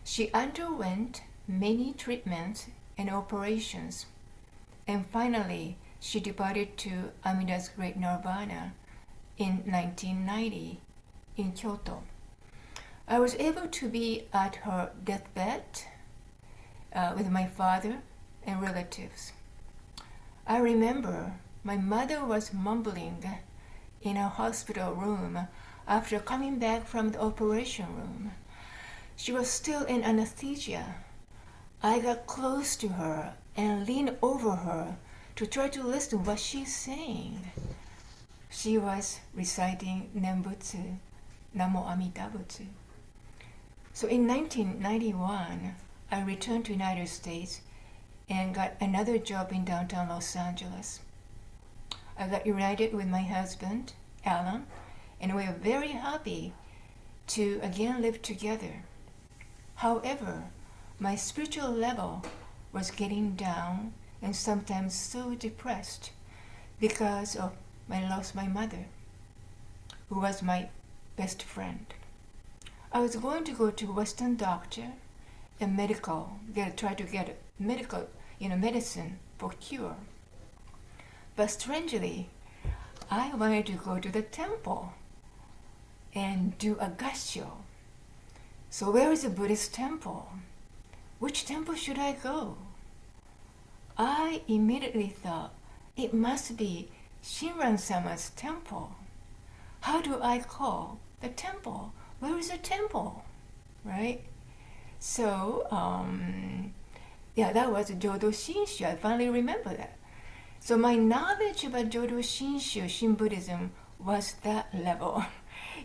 She underwent many treatments and operations. And finally, she departed to Amida's Great Nirvana in 1990 in Kyoto. I was able to be at her deathbed with my father and relatives. I remember my mother was mumbling in a hospital room after coming back from the operation room. She was still in anesthesia. I got close to her and leaned over her to try to listen what she's saying. She was reciting Nembutsu, Namo Amida Butsu. So in 1991, I returned to the United States and got another job in downtown Los Angeles. I got reunited with my husband, Alan, and we are very happy to again live together. However, my spiritual level was getting down and sometimes so depressed because of I lost my mother, who was my best friend. I was going to go to Western doctor and try to get medicine for cure. But strangely, I wanted to go to the temple and do a gassho. So where is a Buddhist temple? Which temple should I go? I immediately thought it must be Shinran-sama's temple. How do I call the temple? Where is the temple? Right? So, that was Jodo Shinshu. I finally remember that. So my knowledge about Jodo Shinshu, Shin Buddhism, was that level.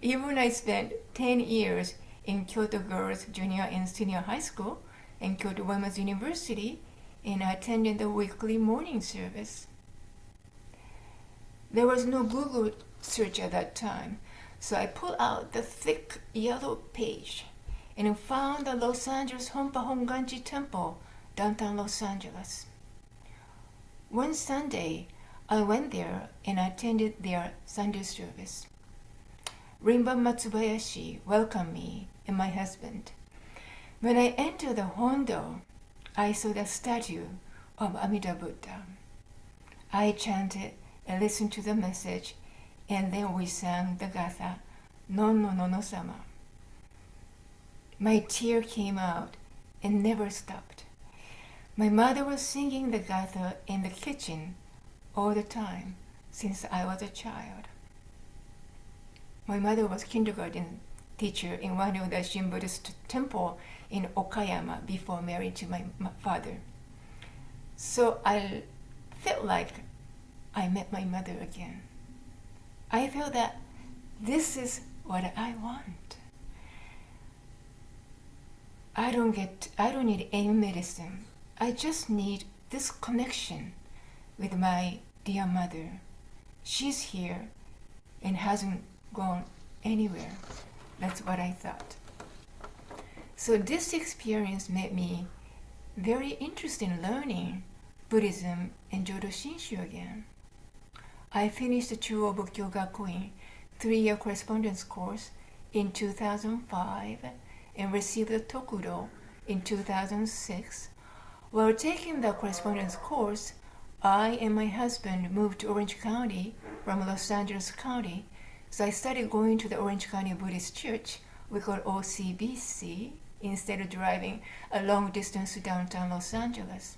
Even I spent 10 years in Kyoto Girls Junior and Senior High School and Kyoto Women's University, and I attended the weekly morning service. There was no Google search at that time, so I pulled out the thick yellow page and found the Los Angeles Honpa Honganji Temple, downtown Los Angeles. One Sunday, I went there and attended their Sunday service. Rinpa Matsubayashi welcomed me and my husband. When I entered the Hondo, I saw the statue of Amida Buddha. I chanted and listened to the message, and then we sang the gatha, No no no no sama. My tear came out and never stopped. My mother was singing the gatha in the kitchen all the time since I was a child. My mother was kindergarten teacher in one of the Shin Buddhist temple in Okayama before married to my father. So I felt like I met my mother again. I felt that this is what I want. I don't need any medicine. I just need this connection with my dear mother. She's here and hasn't gone anywhere. That's what I thought. So this experience made me very interested in learning Buddhism and Jodo Shinshu again. I finished the Chuo Bukkyo Gakuin 3-year correspondence course in 2005 and received the Tokudo in 2006. While taking the correspondence course, I and my husband moved to Orange County from Los Angeles County, so I started going to the Orange County Buddhist Church, we call OCBC, instead of driving a long distance to downtown Los Angeles.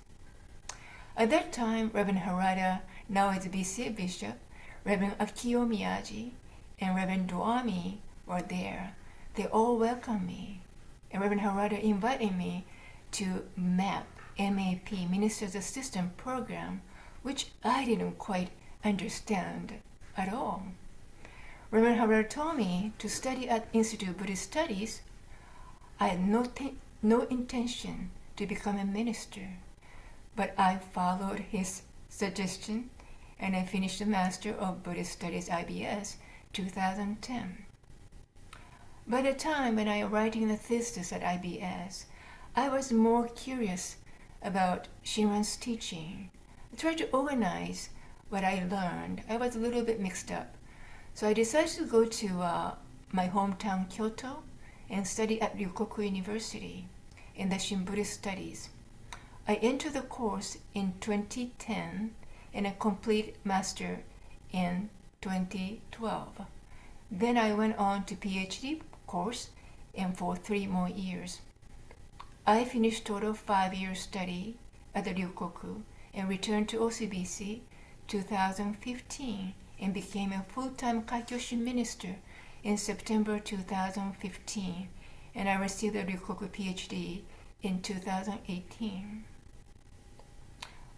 At that time, Reverend Harada, now is BC Bishop, Reverend Akio Miyaji, and Reverend Duami were there. They all welcomed me. And Reverend Harada invited me to MAP, MAP, Minister's Assistant Program, which I didn't quite understand at all. Reverend Harada told me to study at Institute of Buddhist Studies. I had no intention to become a minister, but I followed his suggestion and I finished the Master of Buddhist Studies IBS 2010. By the time when I was writing the thesis at IBS, I was more curious about Shinran's teaching. I tried to organize what I learned. I was a little bit mixed up. So I decided to go to my hometown Kyoto and study at Ryukoku University in the Shin Buddhist Studies. I entered the course in 2010 and I complete master in 2012. Then I went on to PhD course and for 3 more years. I finished total 5-year study at the Ryukoku and returned to OCBC 2015 and became a full-time Kaikyoshin minister in September 2015, and I received a Ryukoku PhD in 2018.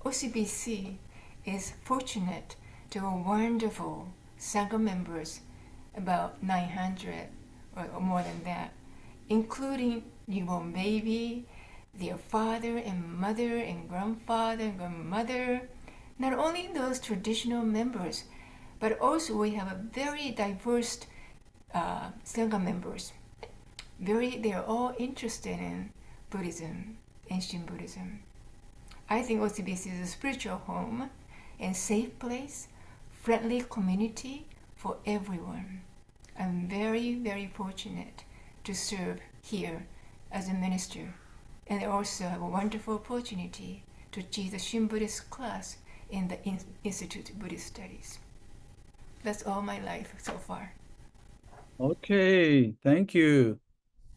OCBC is fortunate to have wonderful Sangha members, about 900 or more than that, including newborn baby, their father and mother and grandfather and grandmother. Not only those traditional members, but also we have a very diverse Sangha members. They are all interested in Buddhism and Shin Buddhism. I think OCBC is a spiritual home and safe place, friendly community for everyone. I'm very, very fortunate to serve here as a minister, and I also have a wonderful opportunity to teach the Shin Buddhist class in the Institute of Buddhist Studies. That's all my life so far. Okay, thank you.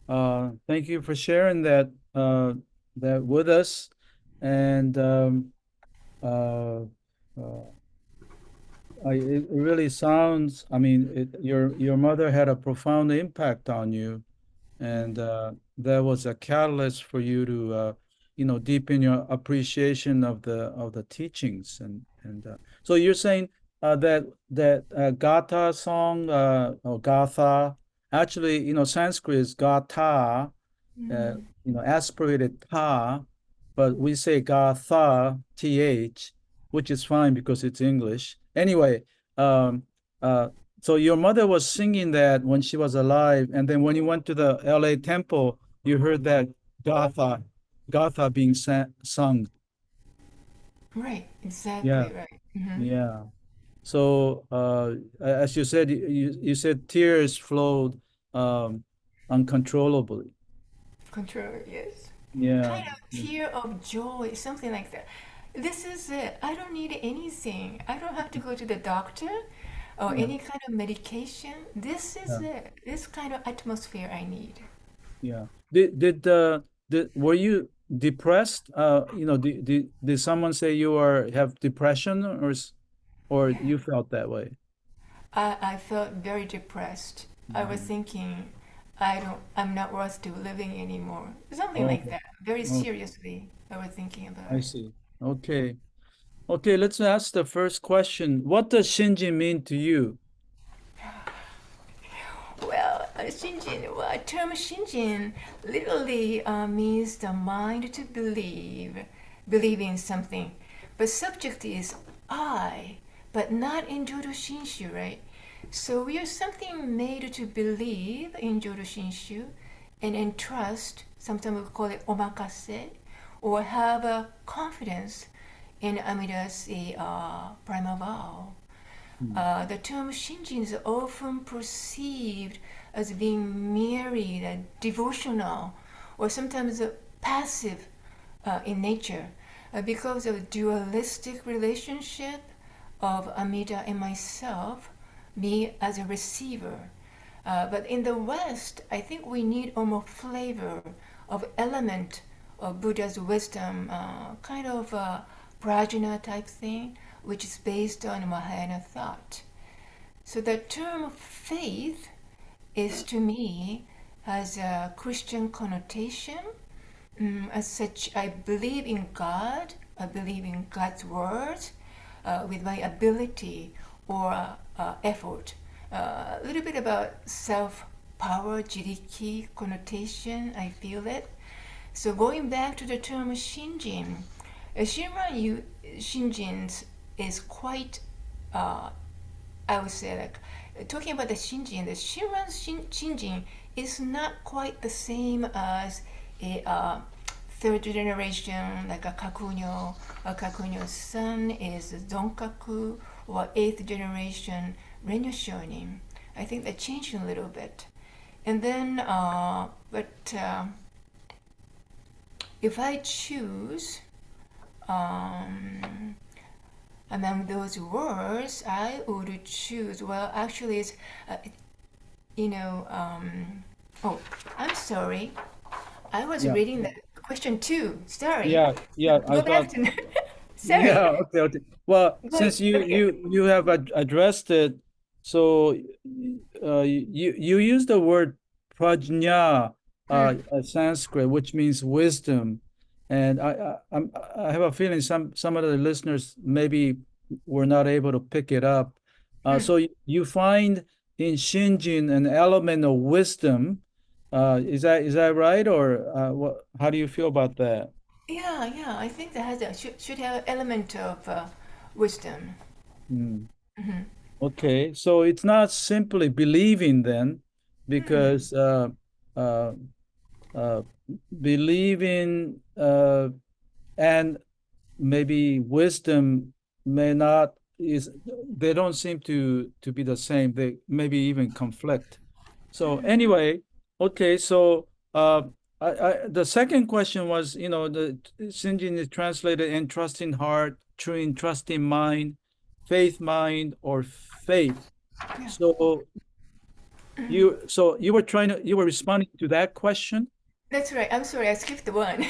Thank you for sharing that with us. And it really sounds, I mean, your mother had a profound impact on you, and that was a catalyst for you to deepen your appreciation of the teachings. And so you're saying that Gatha song, or Gatha, actually, Sanskrit is Gatha, aspirated ta, but we say Gatha, th, which is fine because it's English. Anyway, so your mother was singing that when she was alive, and then when you went to the LA temple, you heard that Gatha being sung. Right, exactly Yeah. right. Mm-hmm. Yeah. So as you said, you said tears flowed uncontrollably. Control, yes. Yeah. Kind of tear of joy, something like that. This is it. I don't need anything. I don't have to go to the doctor or Yeah. any kind of medication. This is Yeah. it. This kind of atmosphere I need. Yeah. Were depressed? Did someone say you have depression, or you felt that way? I felt very depressed. I was thinking, I'm not worth to living anymore. Something like Okay. that. Very Okay. seriously, I was thinking about I it. see. Okay. Okay, let's ask the first question. What does Shinjin mean to you? Well, Shinjin, well, term Shinjin literally means the mind to believe in something. But subject is I, but not in Jodo Shinshu, right? So we are something made to believe in Jodo Shinshu and entrust, sometimes we call it omakase, or have a confidence in Amida's primal vow. The term Shinjin is often perceived as being merely devotional or sometimes passive in nature because of dualistic relationship of Amida and myself, me as a receiver. But in the West, I think we need more flavor of element of Buddha's wisdom, kind of a prajna type thing, which is based on Mahayana thought. So the term faith is to me has a Christian connotation. As such, I believe in God, I believe in God's words with my ability or effort. A little bit about self-power, jiriki connotation, I feel it. So going back to the term Shinjin, Shinjin is quite, I would say, like talking about the Shinjin, the Shinjin is not quite the same as a third generation, like a Kakunyo. A Kakunyo's son is Zonkaku, or eighth generation Renyo Shonin. I think that changed a little bit. And then, if I choose among those words, I would choose, well, actually, it's, oh, I'm sorry. I was Yeah. reading the question 2. Sorry. Yeah, I Go back thought. to, sorry. Yeah, okay. Well, Go- since okay. you have addressed it, so you use the word prajna, Sanskrit, which means wisdom, and I have a feeling some of the listeners maybe were not able to pick it up. So you find in Shinjin an element of wisdom. Is that right, or what? How do you feel about that? Yeah, I think that should have an element of wisdom. Hmm. Okay, so it's not simply believing then, because uh, uh, believing and maybe wisdom may not is they don't seem to be the same. They maybe even conflict. So anyway, okay, so the second question was, the Shinjin is translated entrusting heart, true entrusting mind, faith mind, or faith. So you were responding to that question? That's right. I'm sorry, I skipped the one.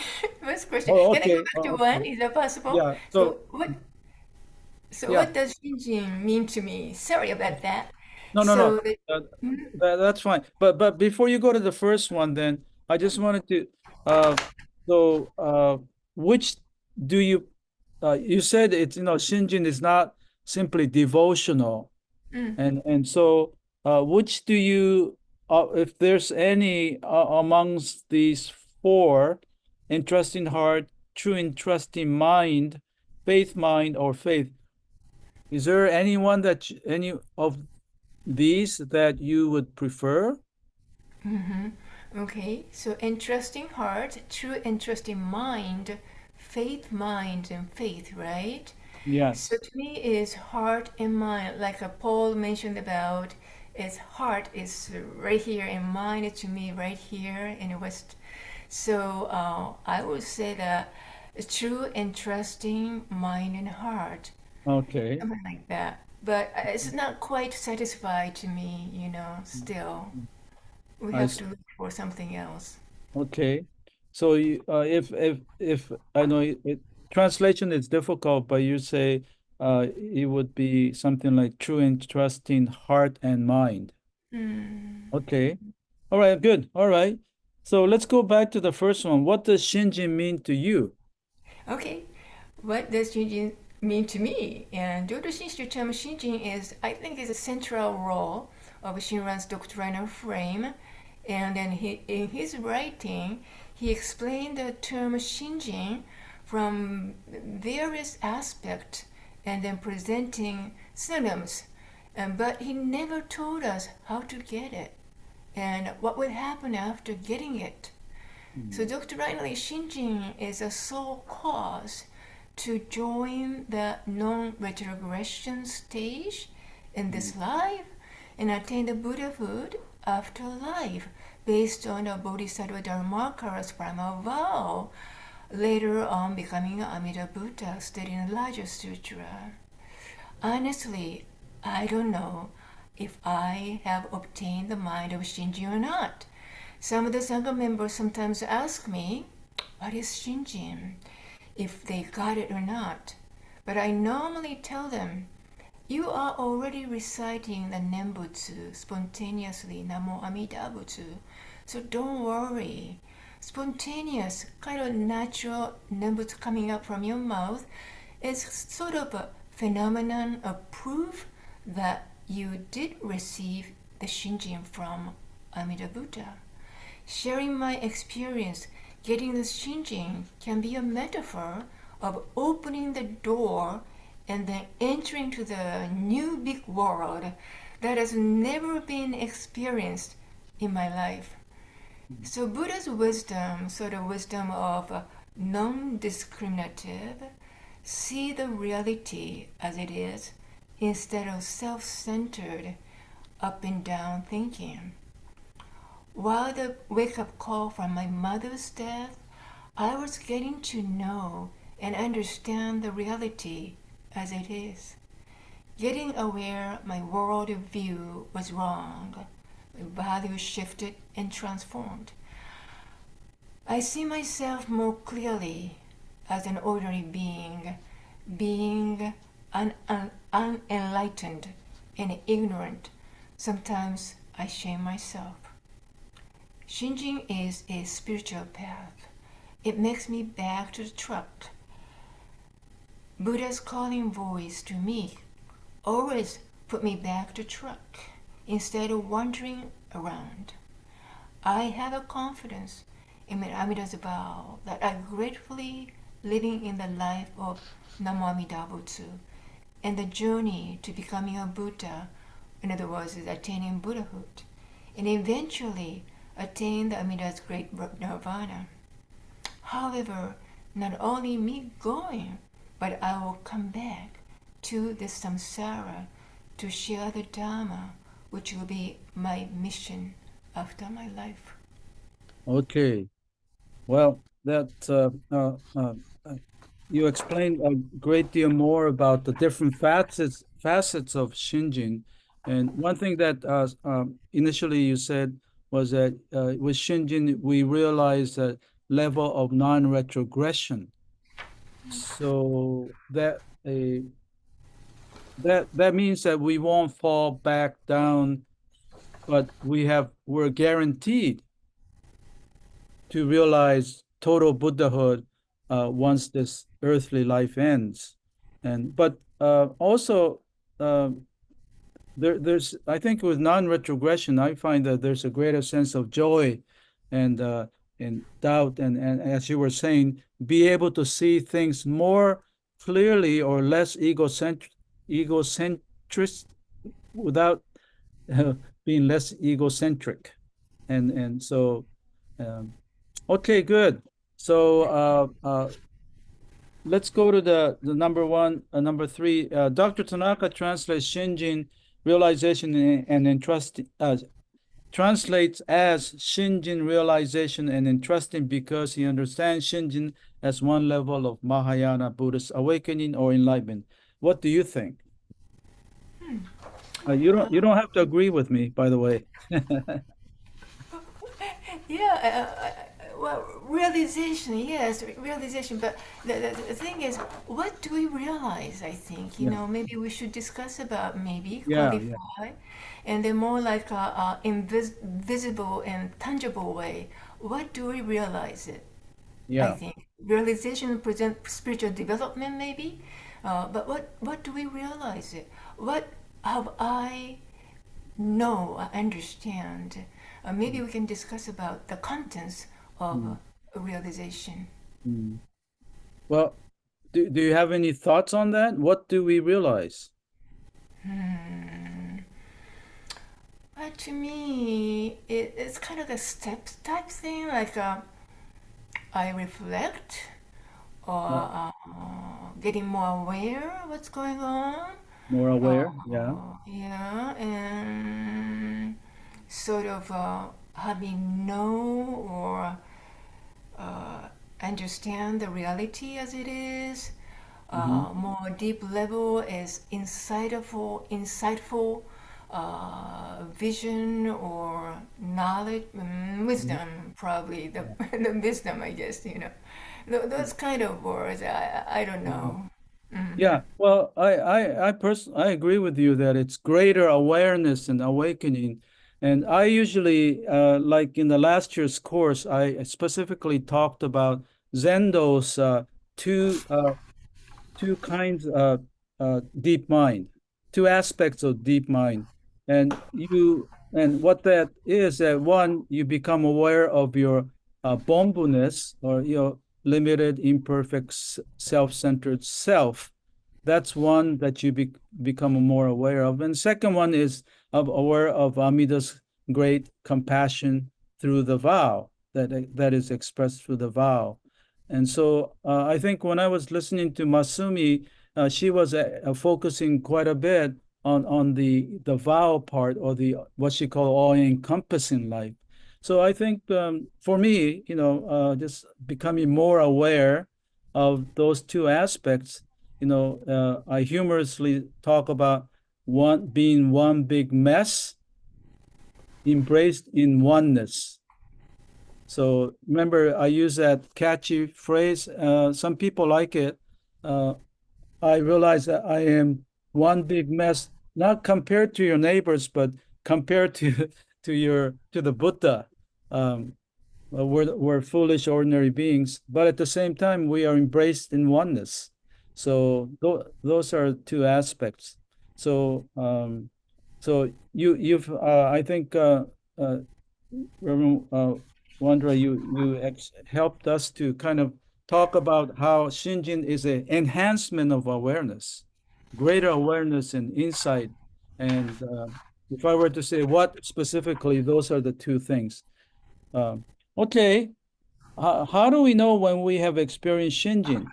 First question. Oh, Can I go okay. back to Oh, one? okay. Is that possible? Yeah. So So what? So yeah. what does Shinjin mean to me? Sorry about that. No. So Uh, that's fine. But before you go to the first one, then I just wanted to. Uh, which do you? You said it's Shinjin is not simply devotional, and so which do you? If there's any amongst these four, entrusting heart, true entrusting mind, faith mind, or faith. Is there any of these that you would prefer? okay. So entrusting heart, true entrusting mind, faith mind, and faith, right? So Yes. to me is heart and mind, like Paul mentioned about its heart is right here and mind is to me right here in the West. So I would say that true and trusting mind and heart, Okay. something like that. But it's not quite satisfied to me, still. We I have see. to look for something else. Okay. So if I know translation is difficult, but you say it would be something like true and trusting heart and mind. Okay. All right, good. All right. So let's go back to the first one. What does Shinjin mean to you? Okay, what does Shinjin mean to me? And Dr. Shin's term Shinjin is, I think, is a central role of Shinran's doctrinal frame. And then in his writing, he explained the term Shinjin from various aspects and then presenting synonyms. But he never told us how to get it and what would happen after getting it. So doctrinally, Shinjin is a sole cause to join the non-retrogression stage in this life and attain the Buddhahood after life based on the Bodhisattva Dharmakara's primal vow, later on becoming Amida Buddha stated in the larger sutra. Honestly, I don't know if I have obtained the mind of Shinjin or not. Some of the Sangha members sometimes ask me, what is Shinjin? If they got it or not. But I normally tell them, you are already reciting the Nembutsu spontaneously, Namo Amida Butsu. So don't worry. Spontaneous, kind of natural Nembutsu coming up from your mouth is sort of a phenomenon of proof that you did receive the Shinjin from Amida Buddha. Sharing my experience getting the Shinjin can be a metaphor of opening the door and then entering to the new big world that has never been experienced in my life. So Buddha's wisdom, sort of wisdom of non-discriminative, see the reality as it is instead of self-centered up and down thinking. While the wake-up call from my mother's death, I was getting to know and understand the reality as it is. Getting aware my world view was wrong. My values shifted and transformed. I see myself more clearly as an ordinary being unenlightened and ignorant. Sometimes I shame myself. Shinjin is a spiritual path. It makes me back to the truck. Buddha's calling voice to me always put me back to truck instead of wandering around. I have a confidence in my Amida's vow that I'm gratefully living in the life of Namo Amida Butsu and the journey to becoming a Buddha, in other words, is attaining Buddhahood, and eventually attain the Amida's great nirvana. However, not only me going, but I will come back to the samsara to share the Dharma, which will be my mission after my life. Okay. Well, you explained a great deal more about the different facets of Shinjin. And one thing that initially you said was that with Shinjin, we realized a level of non-retrogression. So that means that we won't fall back down, but we're guaranteed to realize total Buddhahood once this earthly life ends. But also there's I think with non-retrogression, I find that there's a greater sense of joy and doubt and as you were saying, be able to see things more clearly or less egocentric without being less egocentric. And so okay, good. So let's go to the number three. Dr. Tanaka translates Shinjin realization and entrusting, translates as Shinjin realization and entrusting because he understands Shinjin as one level of Mahayana Buddhist awakening or enlightenment. What do you think? You don't have to agree with me, by the way. Yeah, Well, realization, yes, realization. But the thing is, what do we realize? I think, you Yeah. know, maybe we should discuss about maybe Yeah, yeah. qualify, and then more like a invisible and tangible way. What do we realize it? I Yeah. think realization present spiritual development, maybe. But what do we realize it? What have I know, understand? Maybe we can discuss about the contents of realization. Mm. Well, do you have any thoughts on that? What do we realize? To me, it's kind of a step type thing, like I reflect or getting more aware of what's going on. More aware? Yeah. Yeah, and sort of having know or understand the reality as it is. More deep level is insightful vision or knowledge, wisdom, probably the wisdom, I guess, you know. Those kind of words, I don't know. Yeah, well, I agree with you that it's greater awareness and awakening. And I usually, like in the last year's course, I specifically talked about Zendo's two two kinds of deep mind, two aspects of deep mind. And what that is that one, you become aware of your bombness or your limited, imperfect, self-centered self. That's one that you become more aware of. And second one is aware of Amida's great compassion through the vow that is expressed through the vow. And so I think when I was listening to Masumi, she was focusing quite a bit on the vow part or the what she called all-encompassing life. So I think for me, you know, just becoming more aware of those two aspects. You know, I humorously talk about one being one big mess embraced in oneness. So remember, I use that catchy phrase. Some people like it. I realize that I am one big mess, not compared to your neighbors, but compared to to the Buddha. Um, we're foolish, ordinary beings, but at the same time, we are embraced in oneness. So those are two aspects. So so you've I think Reverend Wondra, you helped us to kind of talk about how Shinjin is an enhancement of awareness, greater awareness and insight. And if I were to say what specifically, those are the two things. Okay, how do we know when we have experienced Shinjin?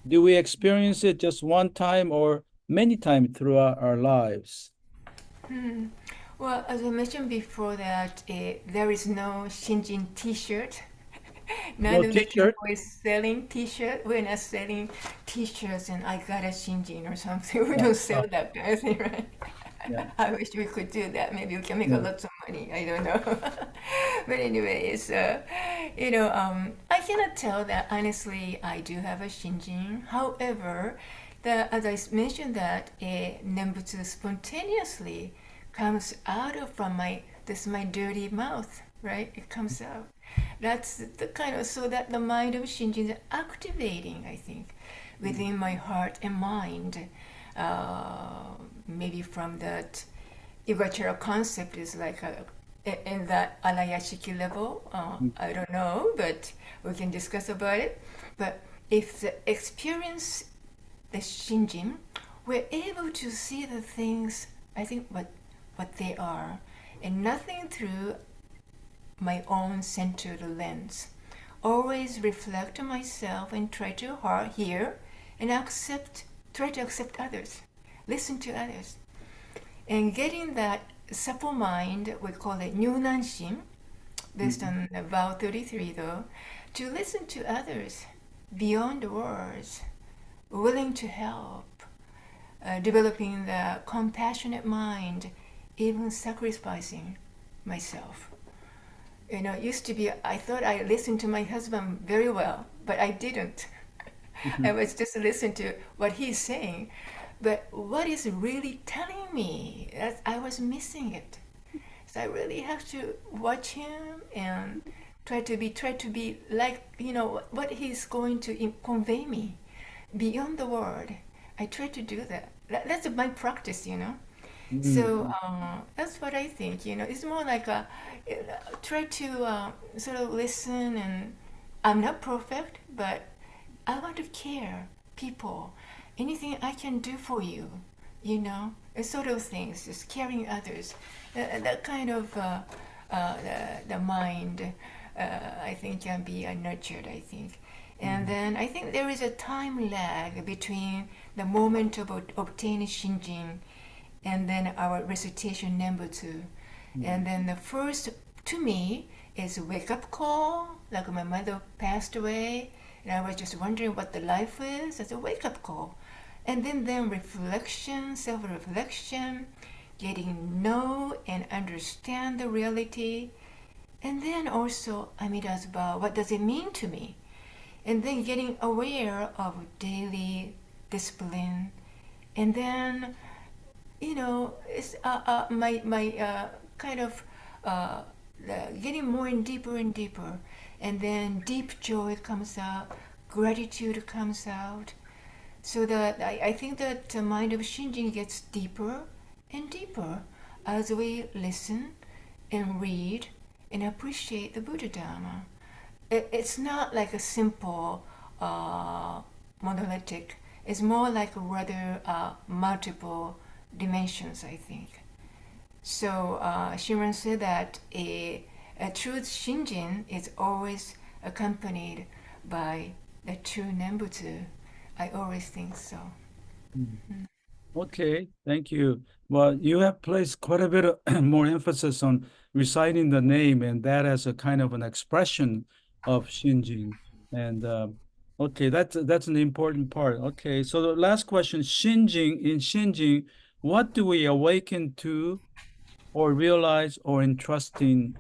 Do we experience it just one time or many times throughout our lives? Well, as I mentioned before, that there is no Shinjin T-shirt. None No of the t-shirt? people is selling T-shirt. We're not selling T-shirts and I got a Shinjin or something. We don't sell that kind of thing, right? Yeah. I wish we could do that. Maybe we can make a lot of money. I don't know. But anyway, it's you know, I cannot tell that honestly. I do have a Shinjin. However, as I mentioned that Nembutsu spontaneously comes out of from my dirty mouth, right? It comes out. That's the kind of so that the mind of Shinjin is activating, I think, within my heart and mind. Maybe from that Yogacara concept is like in that Anayashiki level. I don't know, but we can discuss about it. But if the experience the Shinjin, we're able to see the things, I think, what they are, and nothing through my own centered lens. Always reflect on myself and try to hear and try to accept others, listen to others. And getting that supple mind, we call it Nyunanshin, based on the vow 33 though, to listen to others beyond words, willing to help, developing the compassionate mind, even sacrificing myself. You know, it used to be, I thought I listened to my husband very well, but I didn't. I was just listening to what he's saying. But what is really telling me that I was missing it. So I really have to watch him and try to be like, you know, what he's going to convey me beyond the word. I try to do that. That's my practice, you know. So that's what I think. You know, it's more like a try to sort of listen, and I'm not perfect, but I want to care people. Anything I can do for you, you know, sort of things, just caring others. That kind of the mind, I think, can be nurtured, I think. And then I think there is a time lag between the moment of obtaining Shinjin and then our recitation Nembutsu. And then the first, to me, is a wake-up call, like my mother passed away, and I was just wondering what the life is. As a wake-up call. And then reflection, self-reflection, getting know and understand the reality. And then also Amida's vow, what does it mean to me? And then getting aware of daily discipline. And then, you know, it's my kind of getting more and deeper. And then deep joy comes out, gratitude comes out. So that I think that the mind of Shinjin gets deeper and deeper as we listen and read and appreciate the Buddha Dharma. It's not like a simple monolithic. It's more like rather multiple dimensions, I think. So Shinran said that a true Shinjin is always accompanied by the true Nembutsu. I always think so. Okay, thank you. Well, you have placed quite a bit of more emphasis on reciting the name, and that as a kind of an expression of Shinjin. And okay, that's an important part. Okay, so the last question, in Shinjin, what do we awaken to or realize or entrusting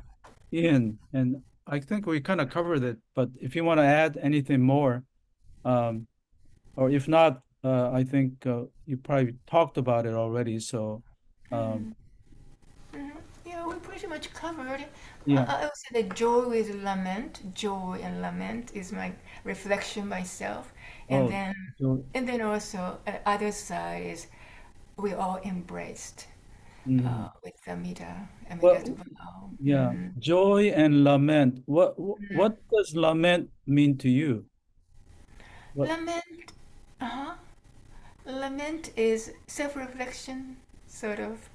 in? And I think we kind of covered it, but if you want to add anything more, or if not, I think you probably talked about it already. So, Yeah, we pretty much covered. yeah. I would say that joy with lament, joy and lament is my reflection myself, and Oh, so, then also other side is we all embraced mhm. with Amida, Well, Amida's vow. yeah, joy and lament. What does lament mean to you? What? Lament, uh-huh. Lament is self-reflection, sort of.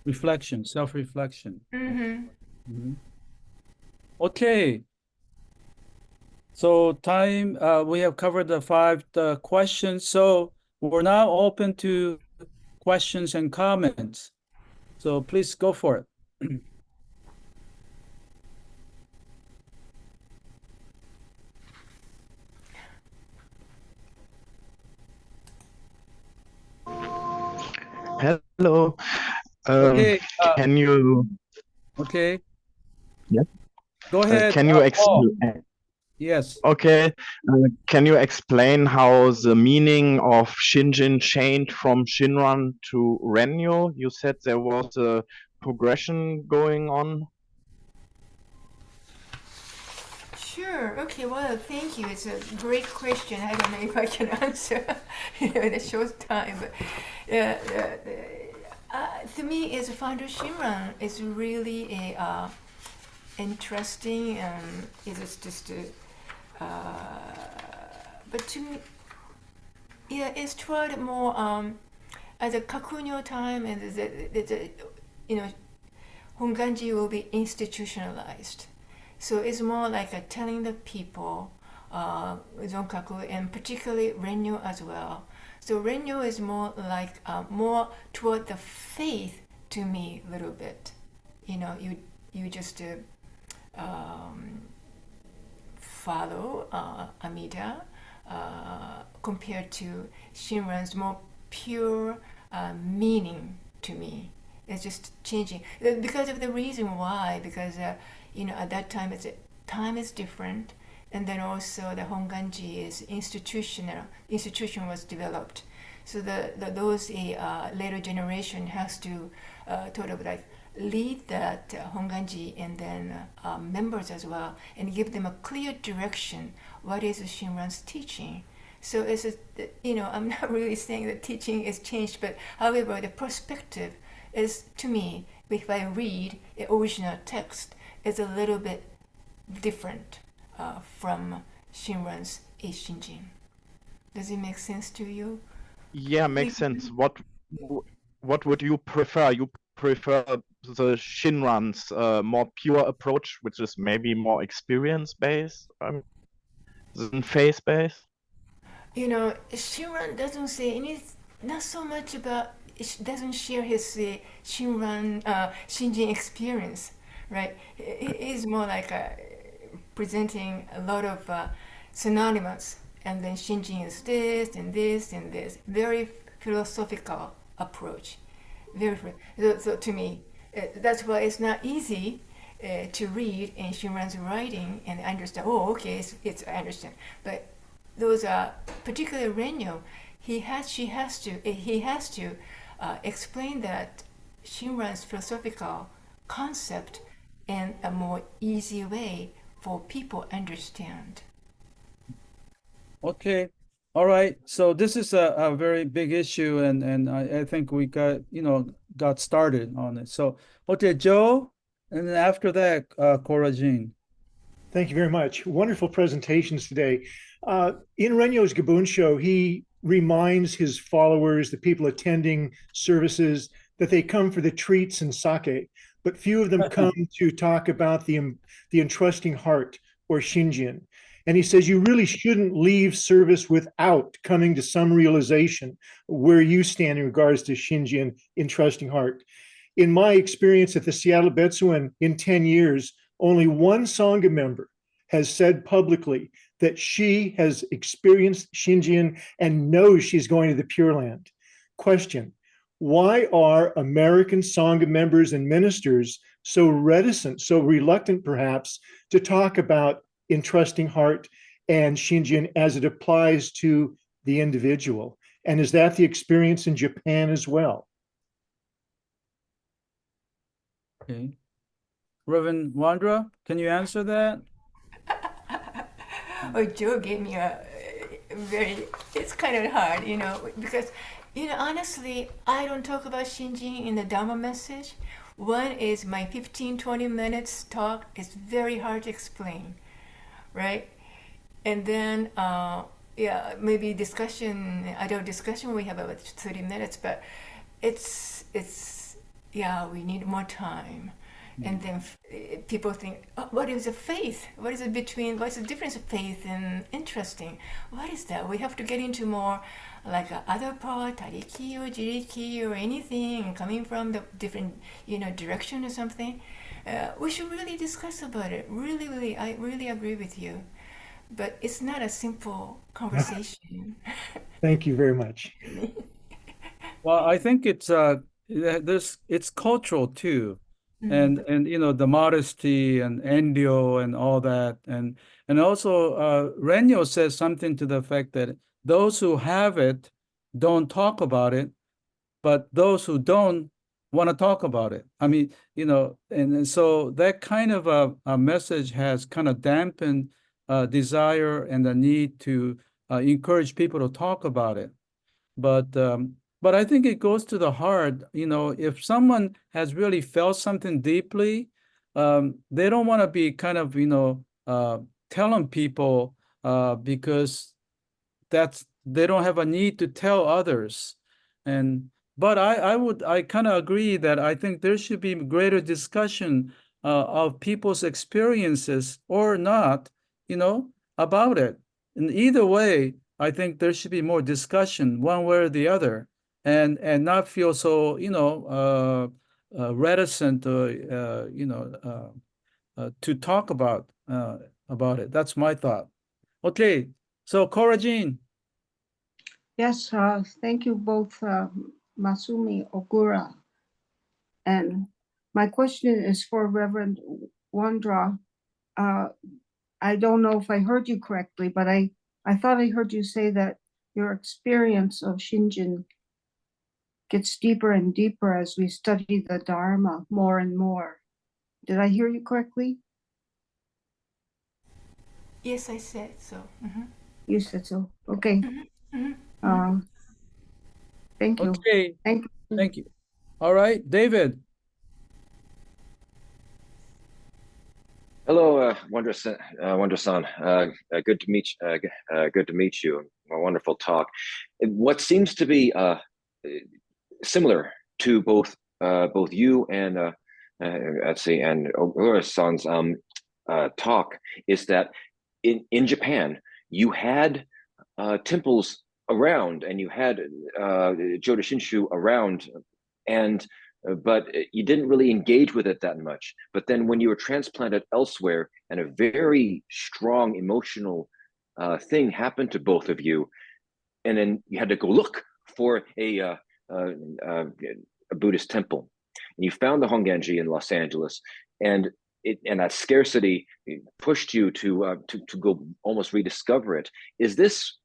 Reflection, self-reflection. Mm-hmm. Okay. So time, we have covered the 5 questions. So we're now open to questions and comments. So please go for it. Hello. Okay. Can you? Okay. Yeah. Go ahead, Can you Paul. explain? Yes. Okay. Can you explain how the meaning of Shinjin changed from Shinran to Renyo? You said there was a progression going on. Sure. Okay. Well, thank you. It's a great question. I don't know if I can answer in a short time, but to me, as a founder Shinran, is really a interesting, and it is just but to me, yeah, it's tried more as a kakunyo time, and you know, Honganji will be institutionalized. So it's more like telling the people, Zonkaku, and particularly Renyo as well. So Renyo is more like more toward the faith to me a little bit. You know, you just follow Amida compared to Shinran's more pure meaning to me. it's just changing because of the reason why. Because at that time time is different, and then also the Honganji is institution was developed. So those later generation has to sort of like lead that Honganji and then members as well, and give them a clear direction. What is Shinran's teaching? So it's I'm not really saying that teaching is changed, but however, the perspective is, to me, if I read the original text, is a little bit different from Shinran's Shinjin. Does it make sense to you? Yeah, makes sense. What would you prefer? You prefer the Shinran's more pure approach, which is maybe more experience based than face based? Shinran doesn't say anything, not so much about, doesn't share his Shinjin experience, right? He's more like presenting a lot of synonymous, and then Shinjin is this and this and this. Very philosophical approach. So to me, that's why it's not easy to read in Shinran's writing and understand. Oh, okay, I understand. But those are particularly Renyo. He has to explain that Shinran's philosophical concept in a more easy way for people understand. Okay. All right. So this is a very big issue, and I think we got started on it. So, okay, Joe, and then after that, Cora Jean. Thank you very much. Wonderful presentations today. In Renyo's Gabun show, he reminds his followers, the people attending services, that they come for the treats and sake, but few of them come to talk about the entrusting heart, or Shinjin. And he says you really shouldn't leave service without coming to some realization where you stand in regards to Shinjin, entrusting heart. In my experience at the Seattle Betsuan in 10 years, only one Sangha member has said publicly that she has experienced Shinjin and knows she's going to the Pure Land. Question: why are American Sangha members and ministers so reticent, so reluctant perhaps, to talk about entrusting heart and Shinjin as it applies to the individual? And is that the experience in Japan as well? Okay. Reverend Wondra, can you answer that? Oh, Joe gave me it's kind of hard, because, honestly, I don't talk about Shinjin in the Dharma message. One is my 15-20 minutes talk is very hard to explain, right? And then, maybe adult discussion, we have about 30 minutes, but we need more time. And then people think, what is a faith? What's the difference of faith and entrusting? What is that? We have to get into more like other part, tariki or jiriki or anything coming from the different, direction or something. We should really discuss about it. Really, I really agree with you. But it's not a simple conversation. Thank you very much. Well, I think it's cultural too. And the modesty and endio and all that, and also Renyo says something to the effect that those who have it don't talk about it, but those who don't want to talk about it. I mean, and so that kind of a message has kind of dampened desire and the need to encourage people to talk about it. But I think it goes to the heart. If someone has really felt something deeply, they don't want to be kind of, telling people because they don't have a need to tell others. But I kind of agree that I think there should be greater discussion of people's experiences or not, about it. And either way, I think there should be more discussion one way or the other. And not feel so reticent to talk about it. That's my thought. Okay, so Cora Jean. Yes, thank you both, Masumi, Ogura, And my question is for Reverend Wondra. I don't know if I heard you correctly, but I thought I heard you say that your experience of Shinjin gets deeper and deeper as we study the Dharma more and more. Did I hear you correctly? Yes, I said so. You said so. Okay. Thank you. Okay, Thank you. thank you. All right, David. Hello, Wondra-san. Good to meet. Good to meet you. A wonderful talk. What seems to be similar to both you and and Ogura-san's talk is that in Japan you had temples around, and you had Jodo Shinshu around, and but you didn't really engage with it that much. But then when you were transplanted elsewhere, and a very strong emotional thing happened to both of you, and then you had to go look for a Buddhist temple, and you found the Honganji in Los Angeles, and that scarcity pushed you to go almost rediscover it. Is this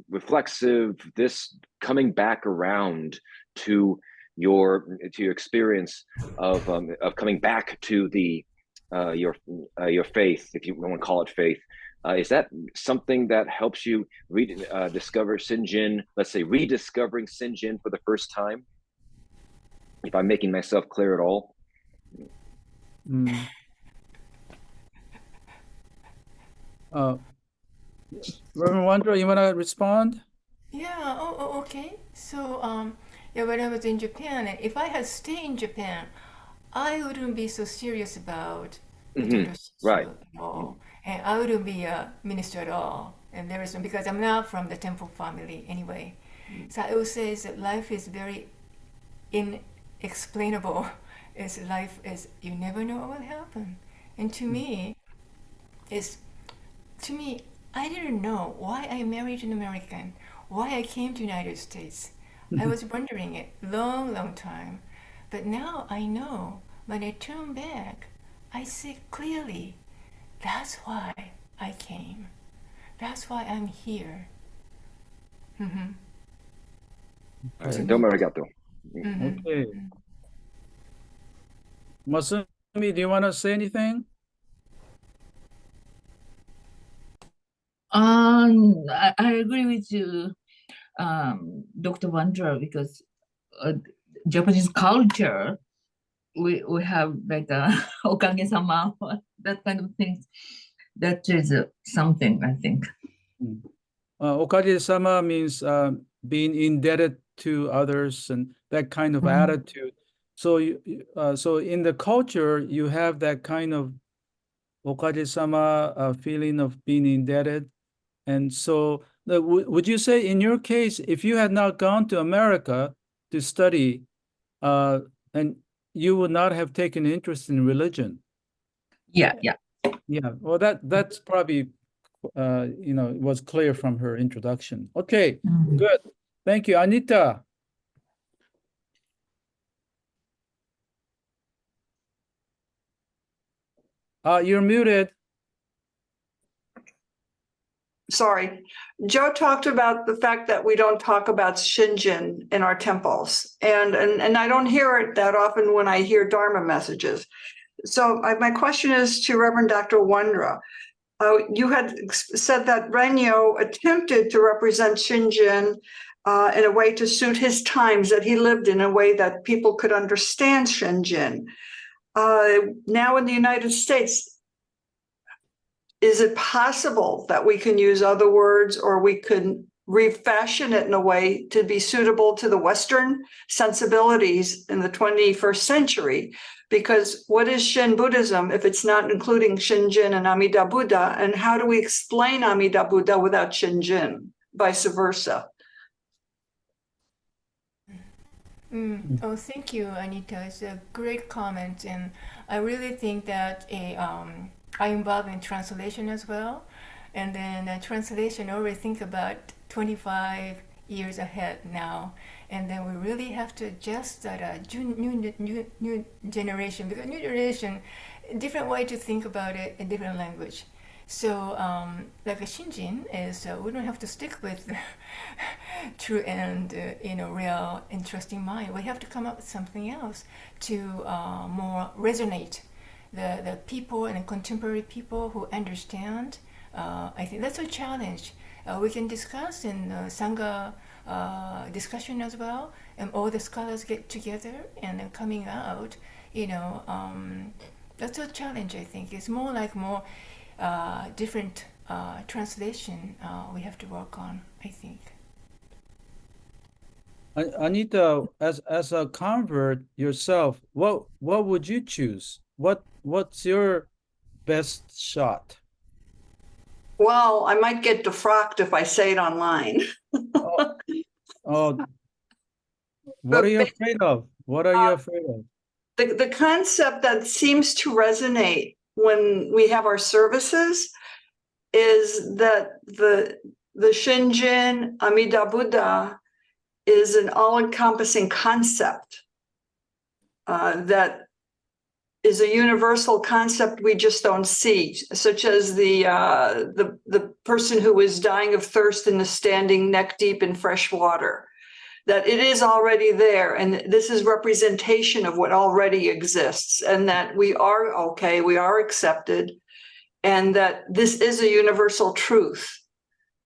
reflexive, this coming back around to your experience of coming back to the your faith, if you want to call it faith? Is that something that helps you discover Shinjin, let's say rediscovering Shinjin for the first time? If I'm making myself clear at all. Reverend Wondra, you want to respond? Yeah, okay. So, yeah, when I was in Japan, if I had stayed in Japan, I wouldn't be so serious about right at all. And I wouldn't be a minister at all. And there is, because I'm not from the temple family anyway. So I would say that life is very inexplainable. Life is, you never know what will happen. And to me, I didn't know why I married an American, why I came to the United States. I was wondering it long time. But now I know, when I turn back, I see clearly, that's why I came. That's why I'm here. Domo arigato. Okay. Masumi, do you want to say anything? I agree with you, Dr. Wondra, because Japanese culture, we have like a okage-sama, that kind of things. That is something, I think. Okage-sama means being indebted to others and that kind of attitude. So so in the culture, you have that kind of okage-sama feeling of being indebted. And so would you say in your case, if you had not gone to America to study, and you would not have taken interest in religion? Yeah. Well, that's probably was clear from her introduction. Okay, good. Thank you. Anita. You're muted. Sorry. Joe talked about the fact that we don't talk about Shinjin in our temples. And I don't hear it that often when I hear Dharma messages. So my question is to Reverend Dr. Wondra. You had said that Renyo attempted to represent Shinjin in a way to suit his times that he lived in a way that people could understand Shinjin. Now in the United States, is it possible that we can use other words, or we can refashion it in a way to be suitable to the Western sensibilities in the 21st century? Because what is Shin Buddhism if it's not including Shinjin and Amida Buddha? And how do we explain Amida Buddha without Shinjin, vice versa? Oh, thank you, Anita. It's a great comment. And I really think that I involved in translation as well. And then translation, I always think about 25 years ahead now. And then we really have to adjust that new generation, because new generation, different way to think about it, a different language. So like a Shinjin is, we don't have to stick with true and real entrusting mind. We have to come up with something else to more resonate the people and the contemporary people who understand. I think that's a challenge. We can discuss in Sangha discussion as well, and all the scholars get together and then coming out. That's a challenge. I think it's more like different translation we have to work on, I think. Anita, as a convert yourself, what would you choose? What's your best shot? Well, I might get defrocked if I say it online. Oh, what are you afraid of? What are you afraid of? The concept that seems to resonate when we have our services is that the Shinjin Amida Buddha is an all-encompassing concept that is a universal concept we just don't see, such as the person who is dying of thirst and is standing neck deep in fresh water. That it is already there, and this is representation of what already exists, and that we are okay, we are accepted, and that this is a universal truth.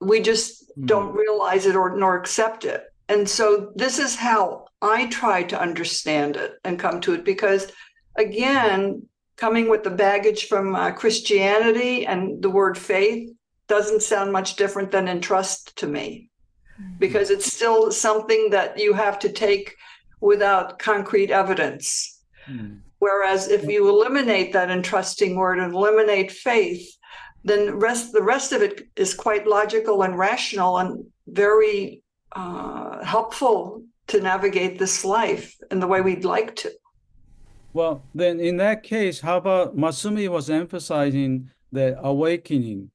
We just don't realize it nor accept it. And so this is how I try to understand it and come to it, because again, coming with the baggage from Christianity and the word faith doesn't sound much different than entrust to me. Because it's still something that you have to take without concrete evidence. Whereas if you eliminate that entrusting word and eliminate faith, then the rest of it is quite logical and rational and very helpful to navigate this life in the way we'd like to. Well, then in that case, how about Masumi was emphasizing the awakening,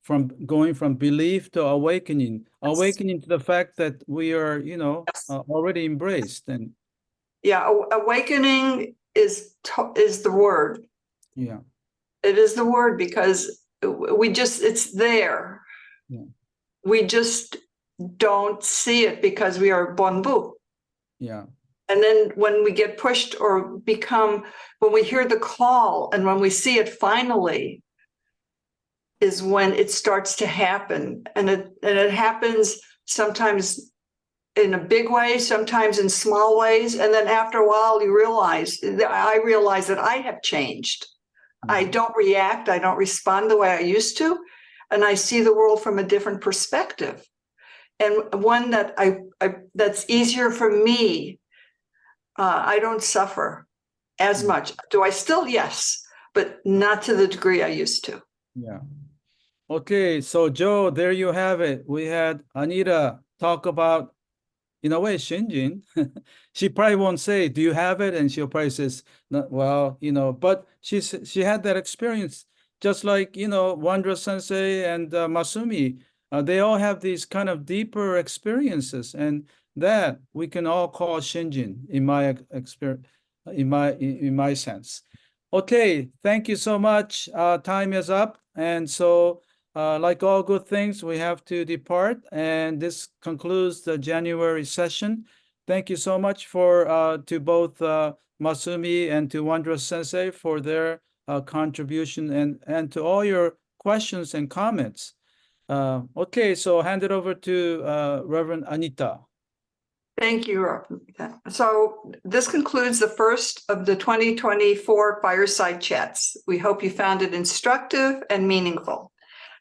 from going from belief to awakening to the fact that we are, already embraced. And yeah, awakening is the word. Yeah, it is the word, because it's there. Yeah. We just don't see it because we are bonbu. Yeah. And then when we get pushed or when we hear the call and when we see it finally, is when it starts to happen. And it happens sometimes in a big way, sometimes in small ways. And then after a while, I realize that I have changed. I don't react. I don't respond the way I used to. And I see the world from a different perspective. And one that that's easier for me. I don't suffer as much. Do I still? Yes, but not to the degree I used to. Yeah. Okay, so Joe, there you have it. We had Anita talk about, in a way, Shinjin. She probably won't say, do you have it? And she'll probably says, no, well, but she had that experience, just like, Wondra Sensei and Masumi. They all have these kind of deeper experiences, and that we can all call Shinjin in my experience, in my sense. Okay, thank you so much. Time is up, and so like all good things, we have to depart, and this concludes the January session. Thank you so much to both Masumi and to Wondra Sensei for their contribution, and to all your questions and comments. Okay, so hand it over to Reverend Anita. Thank you, Rob. So this concludes the first of the 2024 Fireside Chats. We hope you found it instructive and meaningful.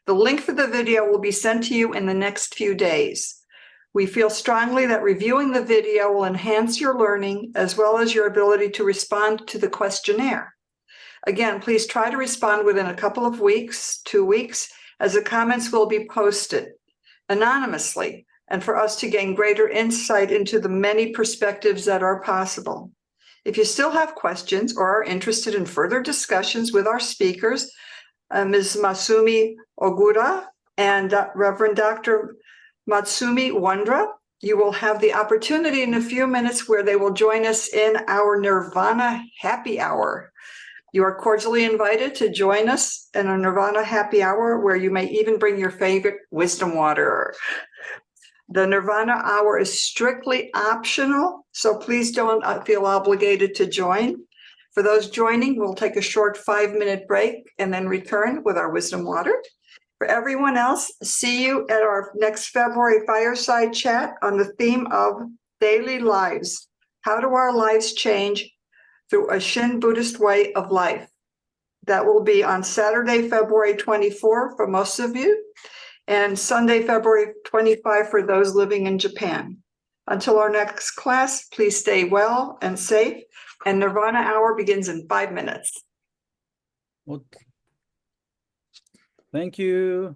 The link for the video will be sent to you in the next few days. We feel strongly that reviewing the video will enhance your learning as well as your ability to respond to the questionnaire. Again, please try to respond within a couple of weeks, 2 weeks, as the comments will be posted anonymously, and for us to gain greater insight into the many perspectives that are possible. If you still have questions or are interested in further discussions with our speakers, Ms. Masumi Ogura and Reverend Dr. Matsumi Wondra. You will have the opportunity in a few minutes where they will join us in our Nirvana Happy Hour. You are cordially invited to join us in a Nirvana Happy Hour where you may even bring your favorite wisdom water. The Nirvana Hour is strictly optional, so please don't feel obligated to join. For those joining, we'll take a short 5-minute break and then return with our wisdom water. For everyone else, see you at our next February Fireside Chat on the theme of daily lives. How do our lives change through a Shin Buddhist way of life? That will be on Saturday, February 24 for most of you, and Sunday, February 25 for those living in Japan. Until our next class, please stay well and safe, and Nirvana Hour begins in 5 minutes. Okay. Thank you.